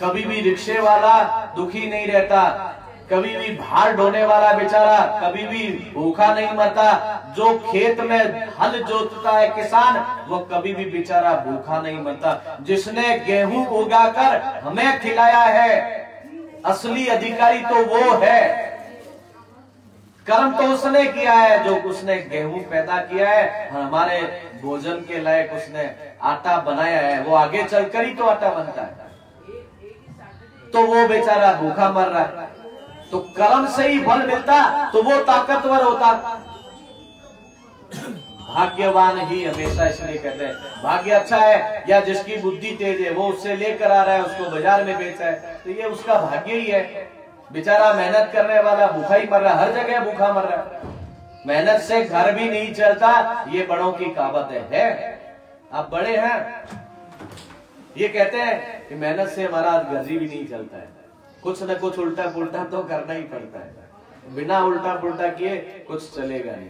कभी भी रिक्शे वाला दुखी नहीं रहता, कभी भी भार ढोने वाला बेचारा कभी भी भूखा नहीं मरता। जो खेत में हल जोतता है किसान वो कभी भी बेचारा भूखा नहीं मरता। जिसने गेहूं उगाकर हमें खिलाया है असली अधिकारी तो वो है। कर्म तो उसने किया है, जो उसने गेहूं पैदा किया है, हमारे भोजन के लायक उसने आटा बनाया है, वो आगे चलकर ही तो आटा बनता है। तो वो बेचारा भूखा मर रहा है। तो कर्म से ही फल मिलता तो वो ताकतवर होता। भाग्यवान ही हमेशा इसलिए कहते हैं भाग्य अच्छा है या जिसकी बुद्धि तेज है वो उससे लेकर आ रहा है, उसको बाजार में बेचा है तो ये उसका भाग्य ही है। बेचारा मेहनत करने वाला भूखा ही मर रहा है, हर जगह भूखा मर रहा है। मेहनत से घर भी नहीं चलता, ये बड़ों की कहावत है। आप बड़े हैं ये कहते हैं कि मेहनत से हमारा घर भी नहीं चलता है, कुछ न कुछ उल्टा पुल्टा तो करना ही पड़ता है, बिना उल्टा पुल्टा किए कुछ चलेगा नहीं।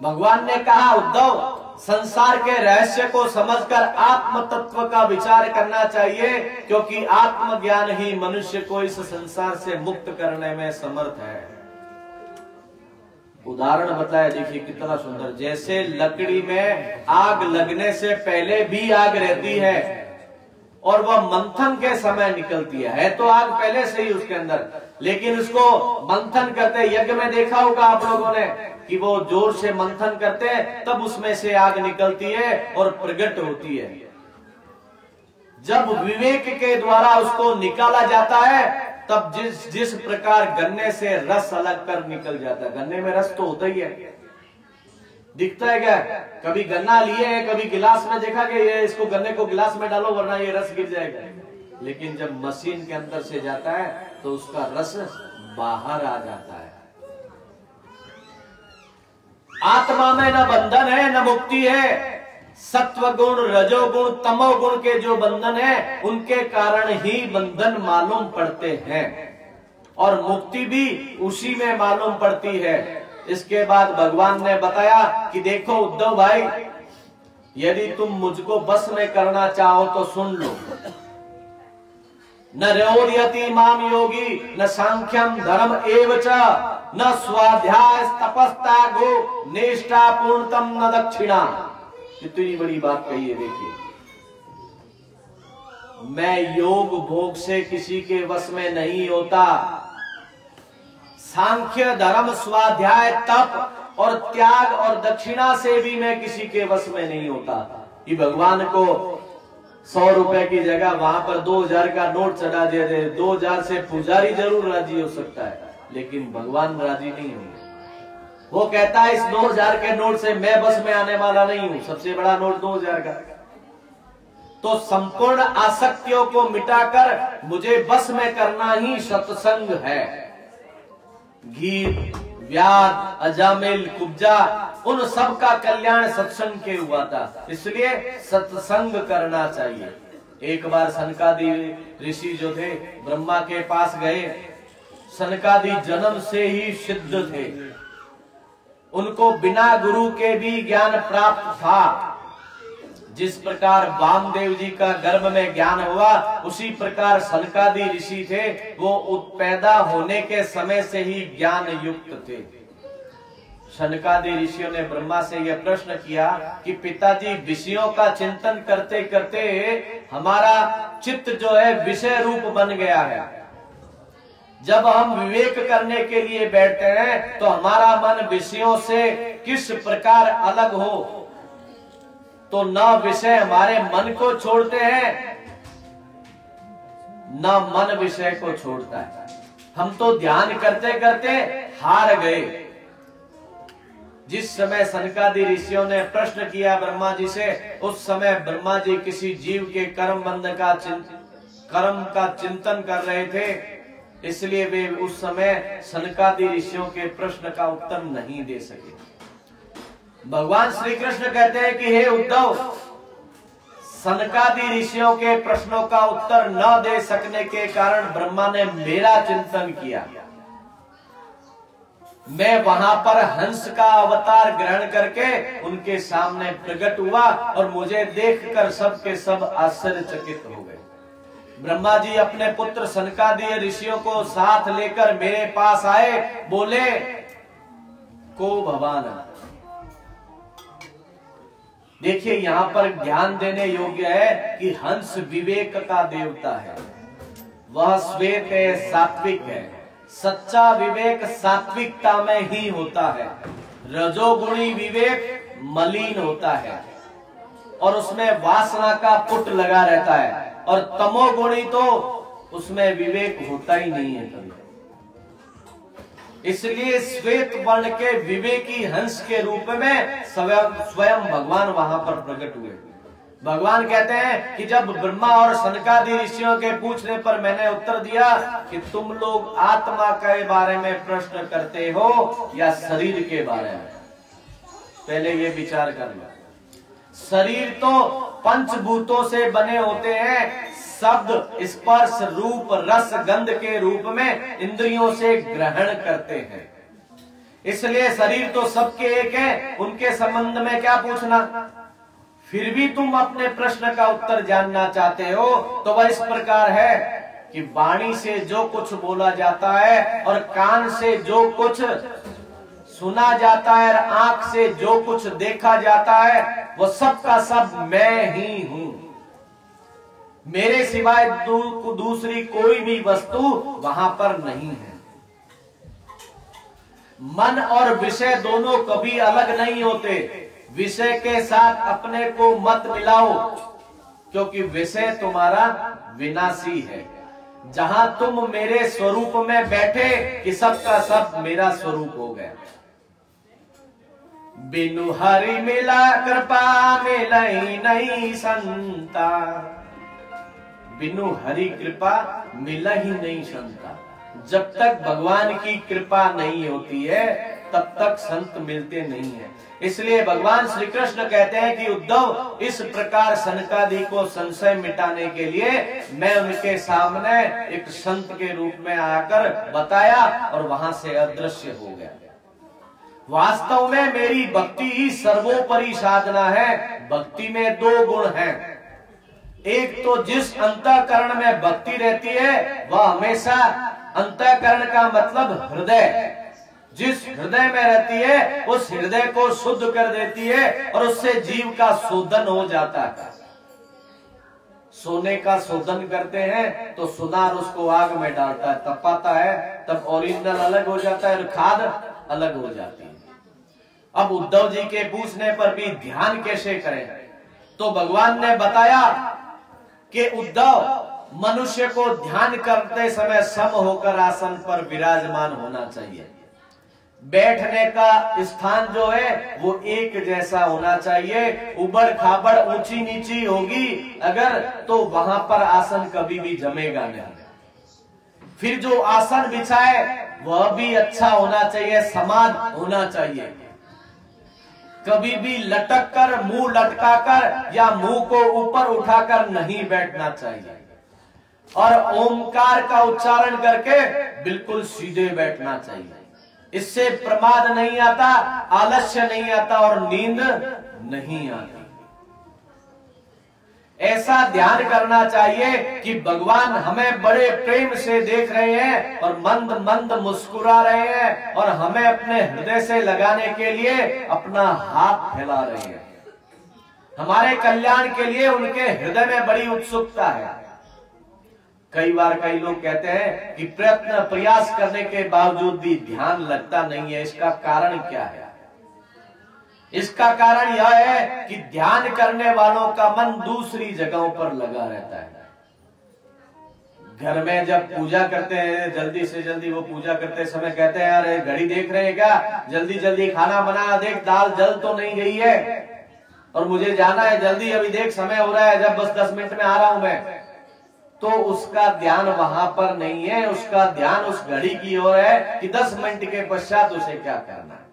भगवान ने कहा, उद्धव संसार के रहस्य को समझकर आत्म तत्व का विचार करना चाहिए, क्योंकि आत्मज्ञान ही मनुष्य को इस संसार से मुक्त करने में समर्थ है। उदाहरण बताया, देखिए कितना सुंदर। जैसे लकड़ी में आग लगने से पहले भी आग रहती है और वह मंथन के समय निकलती है तो आग पहले से ही उसके अंदर, लेकिन उसको मंथन करते, यज्ञ में देखा होगा आप लोगों ने कि वो जोर से मंथन करते हैं तब उसमें से आग निकलती है और प्रकट होती है। जब विवेक के द्वारा उसको निकाला जाता है तब जिस प्रकार गन्ने से रस अलग कर निकल जाता है, गन्ने में रस तो होता ही है, दिखता है क्या? कभी गन्ना लिए है, कभी गिलास में देखा कि ये इसको गन्ने को गिलास में डालो वरना ये रस गिर जाएगा, लेकिन जब मशीन के अंदर से जाता है तो उसका रस बाहर आ जाता है। आत्मा में न बंधन है न मुक्ति है, सत्व गुण रजोगुण तमोगुण के जो बंधन है उनके कारण ही बंधन मालूम पड़ते हैं और मुक्ति भी उसी में मालूम पड़ती है। इसके बाद भगवान ने बताया कि देखो उद्धव भाई, यदि तुम मुझको बस में करना चाहो तो सुन लो, न रोदयति माम योगी न सांख्यम धर्म एवच न स्वाध्याय तपस्तागो निष्ठा पूर्णतम न दक्षिणा। कितनी बड़ी बात कही है, देखिए। मैं योग भोग से किसी के वश में नहीं होता, सांख्य धर्म स्वाध्याय तप और त्याग और दक्षिणा से भी मैं किसी के वश में नहीं होता। कि भगवान को 100 रुपए की जगह वहां पर 2000 का नोट चढ़ा दिया जाए, 2000 से पुजारी जरूर राजी हो सकता है लेकिन भगवान राजी नहीं होंगे। वो कहता है इस 2000 के नोट से मैं बस में आने वाला नहीं हूं, सबसे बड़ा नोट 2000 का। तो संपूर्ण आसक्तियों को मिटाकर मुझे बस में करना ही सत्संग है। गीत व्याध अजामिल कुब्जा उन सब का कल्याण सत्संग के हुआ था, इसलिए सत्संग करना चाहिए। एक बार सनकादि ऋषि जो थे ब्रह्मा के पास गए, सनकादि जन्म से ही सिद्ध थे, उनको बिना गुरु के भी ज्ञान प्राप्त था। जिस प्रकार वामदेव जी का गर्भ में ज्ञान हुआ उसी प्रकार सनकादि ऋषि थे, वो पैदा होने के समय से ही ज्ञान युक्त थे। सनकादि ऋषियों ने ब्रह्मा से यह प्रश्न किया कि पिताजी, विषयों का चिंतन करते करते हमारा चित्त जो है विषय रूप बन गया है। जब हम विवेक करने के लिए बैठते हैं तो हमारा मन विषयों से किस प्रकार अलग हो, तो न विषय हमारे मन को छोड़ते हैं न मन विषय को छोड़ता है। हम तो ध्यान करते करते हार गए। जिस समय सनकादि ऋषियों ने प्रश्न किया ब्रह्मा जी से, उस समय ब्रह्मा जी किसी जीव के कर्म का चिंतन कर रहे थे, इसलिए वे उस समय सनकादि ऋषियों के प्रश्न का उत्तर नहीं दे सके। भगवान श्री कृष्ण कहते हैं कि हे उद्धव, सनकादि ऋषियों के प्रश्नों का उत्तर न दे सकने के कारण ब्रह्मा ने मेरा चिंतन किया। मैं वहां पर हंस का अवतार ग्रहण करके उनके सामने प्रकट हुआ और मुझे देखकर सब के सब आश्चर्यचकित हो गए। ब्रह्मा जी अपने पुत्र सनकादि ऋषियों को साथ लेकर मेरे पास आए, बोले को भवान। देखिए यहाँ पर ध्यान देने योग्य है कि हंस विवेक का देवता है, वह श्वेत है, सात्विक है। सच्चा विवेक सात्विकता में ही होता है। रजोगुणी विवेक मलिन होता है और उसमें वासना का पुट लगा रहता है, और तमोगुणी तो उसमें विवेक होता ही नहीं है कभी। इसलिए श्वेत वर्ण के विवेकी हंस के रूप में स्वयं भगवान वहां पर प्रकट हुए। भगवान कहते हैं कि जब ब्रह्मा और सनकादि ऋषियों के पूछने पर मैंने उत्तर दिया कि तुम लोग आत्मा के बारे में प्रश्न करते हो या शरीर के बारे में, पहले ये विचार कर लो। शरीर तो पंचभूतों से बने होते हैं, शब्द स्पर्श रूप रस गंध के रूप में इंद्रियों से ग्रहण करते हैं, इसलिए शरीर तो सबके एक है, उनके संबंध में क्या पूछना। फिर भी तुम अपने प्रश्न का उत्तर जानना चाहते हो तो वह इस प्रकार है कि वाणी से जो कुछ बोला जाता है और कान से जो कुछ सुना जाता है और आंख से जो कुछ देखा जाता है वो सब का सब मैं ही हूं। मेरे सिवाय दूसरी कोई भी वस्तु वहां पर नहीं है। मन और विषय दोनों कभी अलग नहीं होते। विषय के साथ अपने को मत मिलाओ, क्योंकि विषय तुम्हारा विनाशी है। जहां तुम मेरे स्वरूप में बैठे कि सबका सब मेरा स्वरूप हो गया। बिनु हरि मिला कृपा मिलई नहीं संता, बिनु हरि कृपा मिला ही नहीं संता। जब तक भगवान की कृपा नहीं होती है तब तक संत मिलते नहीं है। इसलिए भगवान श्री कृष्ण कहते हैं कि उद्धव, इस प्रकार सनकादि को संशय मिटाने के लिए मैं उनके सामने एक संत के रूप में आकर बताया और वहां से अदृश्य हो गया। वास्तव में मेरी भक्ति ही सर्वोपरि साधना है। भक्ति में दो गुण हैं। एक तो जिस अंतःकरण में भक्ति रहती है वह हमेशा, अंतःकरण का मतलब हृदय, जिस हृदय में रहती है उस हृदय को शुद्ध कर देती है और उससे जीव का शोधन हो जाता है। सोने का शोधन करते हैं तो सुनार उसको आग में डालता है, तपाता है, तब ओरिजिनल अलग हो जाता है और खाद अलग हो जाती है। अब उद्धव जी के पूछने पर भी ध्यान कैसे करें, तो भगवान ने बताया कि उद्धव, मनुष्य को ध्यान करते समय सम होकर आसन पर विराजमान होना चाहिए। बैठने का स्थान जो है वो एक जैसा होना चाहिए। उबड़ खाबड़ ऊंची नीची होगी अगर, तो वहां पर आसन कभी भी जमेगा नहीं। फिर जो आसन बिछाए वह भी अच्छा होना चाहिए, समाध होना चाहिए। कभी भी लटक कर, मुंह लटकाकर या मुंह को ऊपर उठाकर नहीं बैठना चाहिए और ओमकार का उच्चारण करके बिल्कुल सीधे बैठना चाहिए। इससे प्रमाद नहीं आता, आलस्य नहीं आता और नींद नहीं आती। ऐसा ध्यान करना चाहिए कि भगवान हमें बड़े प्रेम से देख रहे हैं और मंद मंद मुस्कुरा रहे हैं और हमें अपने हृदय से लगाने के लिए अपना हाथ फैला रहे हैं। हमारे कल्याण के लिए उनके हृदय में बड़ी उत्सुकता है। कई बार कई लोग कहते हैं कि प्रयत्न प्रयास करने के बावजूद भी ध्यान लगता नहीं है। इसका कारण क्या है? इसका कारण यह है कि ध्यान करने वालों का मन दूसरी जगहों पर लगा रहता है। घर में जब पूजा करते हैं, जल्दी से जल्दी वो पूजा करते समय कहते हैं, यार घड़ी देख रहे हैं क्या, जल्दी जल्दी खाना बना, देख दाल जल तो नहीं गई है और मुझे जाना है जल्दी, अभी देख समय हो रहा है, जब बस 10 मिनट में आ रहा हूं मैं। तो उसका ध्यान वहां पर नहीं है, उसका ध्यान उस घड़ी की ओर है कि 10 मिनट के पश्चात उसे क्या करना है।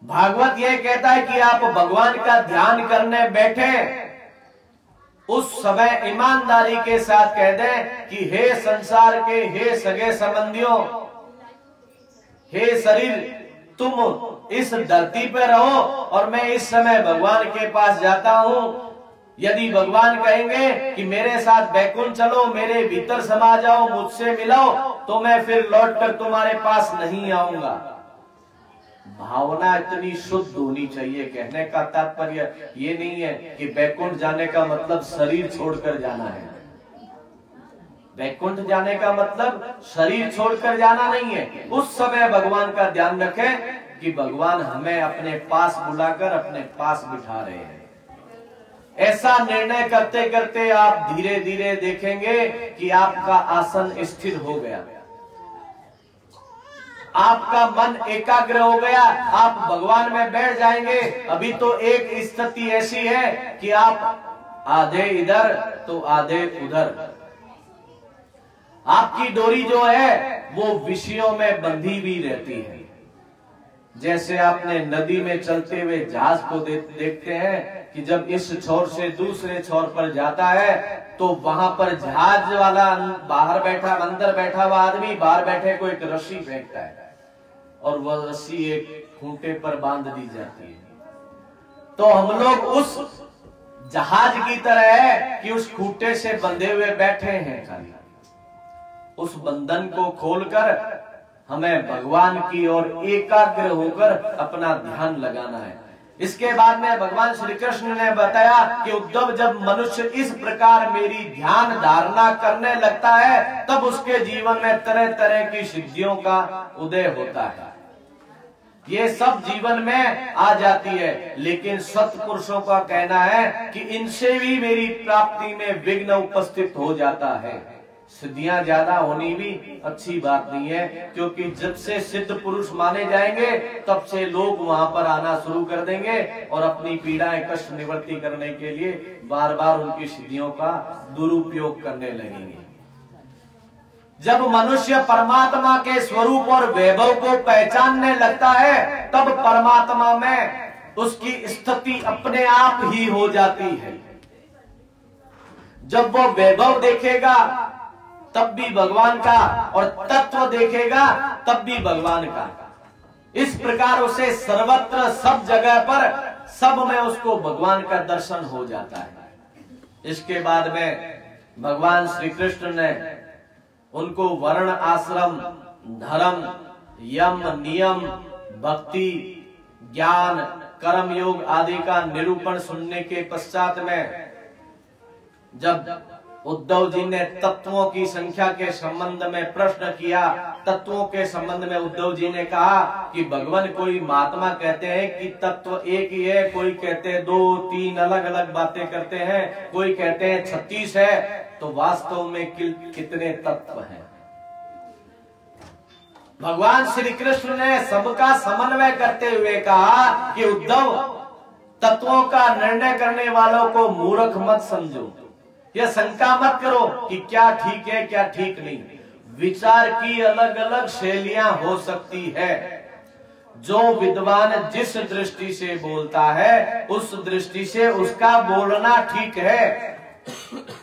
भागवत यह कहता है कि आप भगवान का ध्यान करने बैठे उस समय ईमानदारी के साथ कह दें कि हे संसार के, हे सगे संबंधियों, हे शरीर, तुम इस धरती पर रहो और मैं इस समय भगवान के पास जाता हूं। यदि भगवान कहेंगे कि मेरे साथ बैकुंठ चलो, मेरे भीतर समा जाओ, मुझसे मिलो, तो मैं फिर लौटकर तुम्हारे पास नहीं आऊंगा। भावना इतनी शुद्ध होनी चाहिए। कहने का तात्पर्य ये नहीं है कि बैकुंठ जाने का मतलब शरीर छोड़कर जाना है। बैकुंठ जाने का मतलब शरीर छोड़कर जाना नहीं है। उस समय भगवान का ध्यान रखें कि भगवान हमें अपने पास बुलाकर अपने पास बिठा रहे हैं। ऐसा निर्णय करते करते आप धीरे धीरे देखेंगे कि आपका आसन स्थिर हो गया। आपका मन एकाग्र हो गया, आप भगवान में बैठ जाएंगे। अभी तो एक स्थिति ऐसी है कि आप आधे इधर तो आधे उधर, आपकी डोरी जो है वो विषयों में बंधी भी रहती है। जैसे आपने नदी में चलते हुए जहाज को देखते हैं कि जब इस छोर से दूसरे छोर पर जाता है तो वहां पर जहाज वाला बाहर बैठा, अंदर बैठा हुआ आदमी बाहर बैठे को एक रस्सी फेंकता है और वह रस्सी एक खूंटे पर बांध दी जाती है। तो हम लोग उस जहाज की तरह है कि उस खूंटे से बंधे हुए बैठे हैं। खाली उस बंधन को खोलकर हमें भगवान की ओर एकाग्र होकर अपना ध्यान लगाना है। इसके बाद में भगवान श्री कृष्ण ने बताया कि उद्धव, जब मनुष्य इस प्रकार मेरी ध्यान धारणा करने लगता है तब उसके जीवन में तरह तरह की सिद्धियों का उदय होता है। ये सब जीवन में आ जाती है, लेकिन सत्पुरुषों का कहना है कि इनसे भी मेरी प्राप्ति में विघ्न उपस्थित हो जाता है। सिद्धियां ज्यादा होनी भी अच्छी बात नहीं है, क्योंकि जब से सिद्ध पुरुष माने जाएंगे तब से लोग वहां पर आना शुरू कर देंगे और अपनी पीड़ाएं कष्ट निवृत्ति करने के लिए बार बार उनकी सिद्धियों का दुरुपयोग करने लगेंगे। जब मनुष्य परमात्मा के स्वरूप और वैभव को पहचानने लगता है तब परमात्मा में उसकी स्थिति अपने आप ही हो जाती है। जब वो वैभव देखेगा तब भी भगवान का, और तत्व देखेगा तब भी भगवान का। इस प्रकार उसे सर्वत्र सब जगह पर सब में उसको भगवान का दर्शन हो जाता है। इसके बाद में भगवान श्री कृष्ण ने उनको वर्ण आश्रम, धर्म, यम, नियम, भक्ति, ज्ञान, कर्म योग आदि का निरूपण सुनने के पश्चात में जब उद्धव जी ने तत्वों की संख्या के संबंध में प्रश्न किया, तत्वों के संबंध में उद्धव जी ने कहा कि भगवान, कोई महात्मा कहते हैं कि तत्व एक ही है, कोई कहते हैं 2, 3 अलग अलग बातें करते हैं, कोई कहते हैं 36 है, तो वास्तव में कितने तत्व हैं? भगवान श्री कृष्ण ने सबका समन्वय करते हुए कहा कि उद्धव, तत्वों का निर्णय करने वालों को मूर्ख मत समझो, यह शंका मत करो कि क्या ठीक है क्या ठीक नहीं। विचार की अलग अलग शैलियां हो सकती है। जो विद्वान जिस दृष्टि से बोलता है उस दृष्टि से उसका बोलना ठीक है।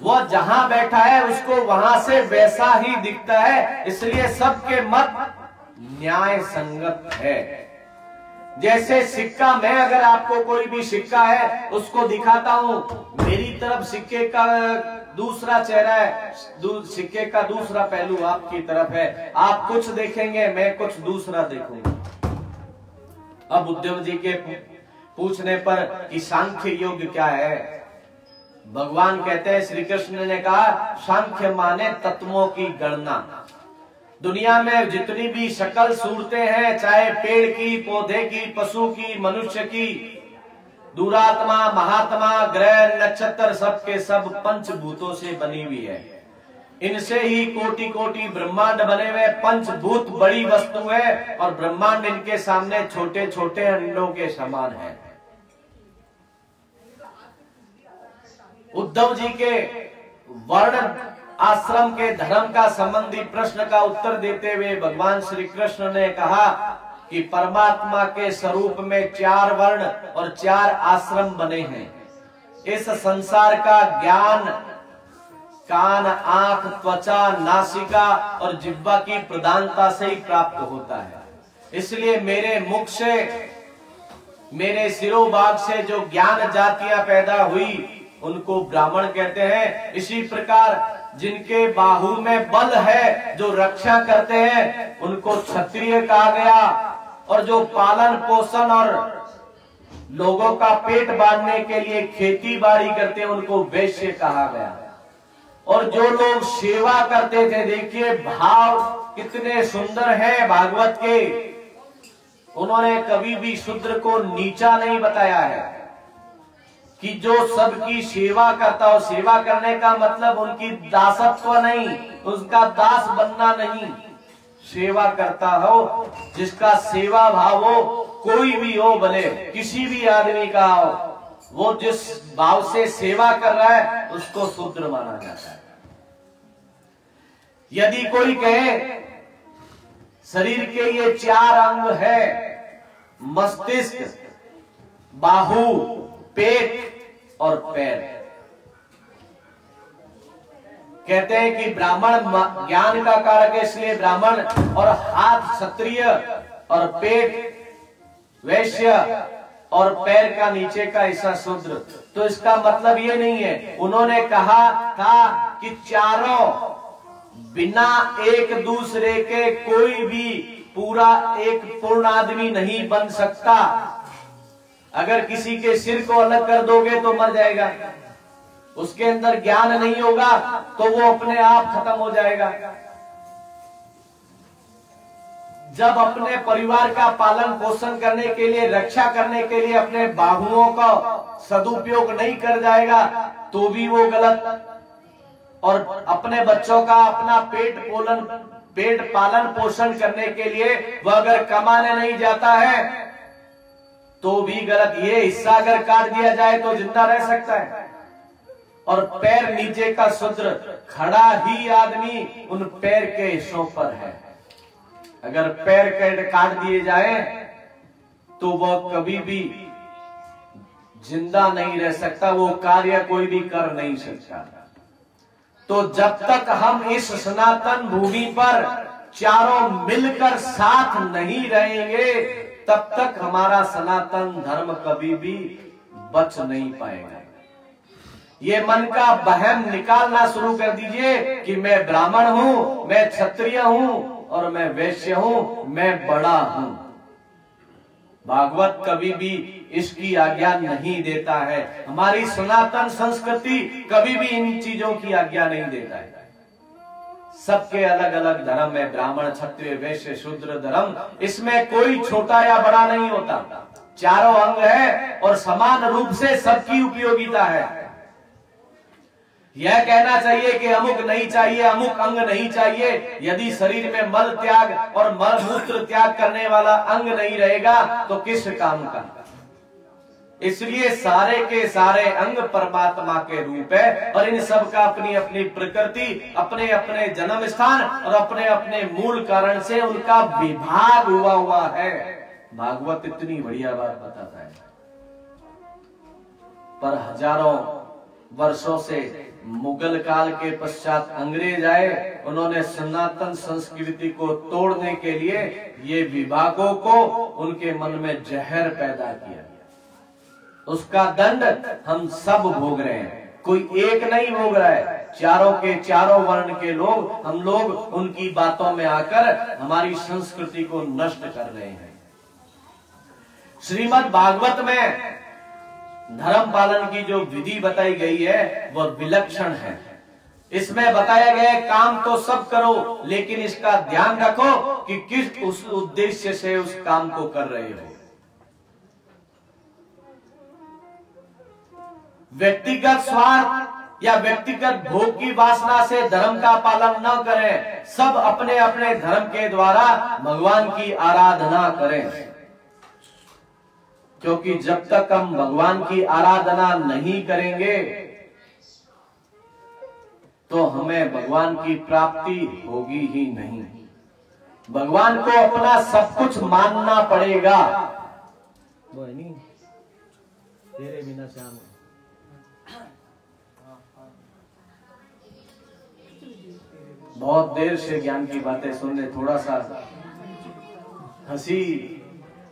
वो जहां बैठा है उसको वहां से वैसा ही दिखता है, इसलिए सबके मत न्याय संगत है। जैसे सिक्का, मैं अगर आपको कोई भी सिक्का है उसको दिखाता हूँ, मेरी तरफ सिक्के का दूसरा चेहरा है, सिक्के का दूसरा पहलू आपकी तरफ है, आप कुछ देखेंगे मैं कुछ दूसरा देखूंगा। अब उद्धव जी के पूछने पर कि सांख्य योग क्या है, भगवान कहते हैं, श्री कृष्ण ने कहा, सांख्य माने तत्वों की गणना। दुनिया में जितनी भी शकल सूरतें हैं, चाहे पेड़ की, पौधे की, पशु की, मनुष्य की, दुरात्मा, महात्मा, ग्रह, नक्षत्र, सब के सब पंचभूतों से बनी हुई है। इनसे ही कोटि कोटि ब्रह्मांड बने हुए। पंचभूत बड़ी वस्तु है और ब्रह्मांड इनके सामने छोटे छोटे अंडों के समान है। उद्धव जी के वर्ण आश्रम के धर्म का संबंधी प्रश्न का उत्तर देते हुए भगवान श्री कृष्ण ने कहा कि परमात्मा के स्वरूप में 4 वर्ण और 4 आश्रम बने हैं। इस संसार का ज्ञान कान, आंख, त्वचा, नासिका और जिह्वा की प्रधानता से ही प्राप्त होता है। इसलिए मेरे मुख से, मेरे सिरोभाग से जो ज्ञान जातियां पैदा हुई उनको ब्राह्मण कहते हैं। इसी प्रकार जिनके बाहु में बल है, जो रक्षा करते हैं, उनको क्षत्रिय कहा गया, और जो पालन पोषण और लोगों का पेट बांधने के लिए खेती बाड़ी करते हैं उनको वैश्य कहा गया। और जो लोग सेवा करते थे, देखिए भाव कितने सुंदर है भागवत के, उन्होंने कभी भी शूद्र को नीचा नहीं बताया है कि जो सबकी सेवा करता हो। सेवा करने का मतलब उनकी दासत्व नहीं, उसका दास बनना नहीं। सेवा करता हो, जिसका सेवा भाव हो, कोई भी हो, भले किसी भी आदमी का हो, वो जिस भाव से सेवा कर रहा है उसको शूद्र माना जाता है। यदि कोई कहे शरीर के ये 4 अंग है, मस्तिष्क, बाहु, पेट और पैर, कहते हैं कि ब्राह्मण ज्ञान का कारक है, इसलिए ब्राह्मण, और हाथ क्षत्रिय और पेट वैश्य और पैर का नीचे का हिस्सा शूद्र। तो इसका मतलब ये नहीं है, उन्होंने कहा था कि चारों बिना एक दूसरे के कोई भी पूरा एक पूर्ण आदमी नहीं बन सकता। अगर किसी के सिर को अलग कर दोगे तो मर जाएगा, उसके अंदर ज्ञान नहीं होगा तो वो अपने आप खत्म हो जाएगा। जब अपने परिवार का पालन पोषण करने के लिए, रक्षा करने के लिए अपने बाहुओं का सदुपयोग नहीं कर जाएगा तो भी वो गलत। और अपने बच्चों का अपना पेट पालन पोषण करने के लिए वह अगर कमाने नहीं जाता है तो भी गलत। ये हिस्सा अगर काट दिया जाए तो जिंदा रह सकता है। और पैर नीचे का शूद्र, खड़ा ही आदमी उन पैर के हिस्सों पर है। अगर पैर काट दिए जाए तो वह कभी भी जिंदा नहीं रह सकता, वो कार्य कोई भी कर नहीं सकता। तो जब तक हम इस सनातन भूमि पर चारों मिलकर साथ नहीं रहेंगे तब तक हमारा सनातन धर्म कभी भी बच नहीं पाएगा। ये मन का वहम निकालना शुरू कर दीजिए कि मैं ब्राह्मण हूं, मैं क्षत्रिय हूं और मैं वैश्य हूं, मैं बड़ा हूं। भागवत कभी भी इसकी आज्ञा नहीं देता है। हमारी सनातन संस्कृति कभी भी इन चीजों की आज्ञा नहीं देता है। सबके अलग अलग धर्म है, ब्राह्मण, क्षत्रिय, वैश्य, शूद्र धर्म, इसमें कोई छोटा या बड़ा नहीं होता। चारों अंग है और समान रूप से सबकी उपयोगिता है। यह कहना चाहिए कि अमुक नहीं चाहिए, अमुक अंग नहीं चाहिए, यदि शरीर में मल त्याग और मल मूत्र त्याग करने वाला अंग नहीं रहेगा तो किस काम का। इसलिए सारे के सारे अंग परमात्मा के रूप है और इन सब का अपनी अपनी प्रकृति, अपने अपने जन्म स्थान और अपने अपने मूल कारण से उनका विभाग हुआ है। भागवत इतनी बढ़िया बात बताता है। पर हजारों वर्षों से मुगल काल के पश्चात अंग्रेज आए, उन्होंने सनातन संस्कृति को तोड़ने के लिए ये विभागों को उनके मन में जहर पैदा किया। उसका दंड हम सब भोग रहे हैं, कोई एक नहीं भोग रहा है। चारों के चारों वर्ण के लोग, हम लोग उनकी बातों में आकर हमारी संस्कृति को नष्ट कर रहे हैं। श्रीमद् भागवत में धर्म पालन की जो विधि बताई गई है वह विलक्षण है। इसमें बताया गया है काम तो सब करो, लेकिन इसका ध्यान रखो कि किस उस उद्देश्य से उस काम को कर रहे हो। व्यक्तिगत स्वार्थ या व्यक्तिगत भोग की वासना से धर्म का पालन न करें। सब अपने अपने धर्म के द्वारा भगवान की आराधना करें, क्योंकि जब तक हम भगवान की आराधना नहीं करेंगे तो हमें भगवान की प्राप्ति होगी ही नहीं। भगवान को अपना सब कुछ मानना पड़ेगा। तेरे बिना श्याम बहुत देर से ज्ञान की बातें सुनने, थोड़ा सा हंसी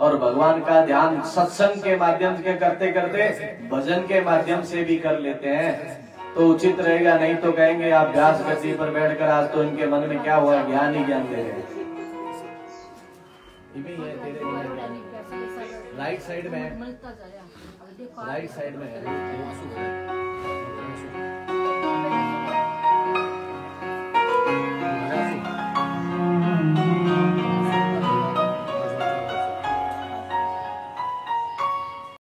और भगवान का ध्यान सत्संग के माध्यम से करते करते भजन के माध्यम से भी कर लेते हैं तो उचित रहेगा। नहीं तो कहेंगे आप व्यास गति पर बैठकर आज तो इनके मन में क्या हुआ, ज्ञान ही ज्ञान दे रहे हैं। राइट साइड में, राइट साइड में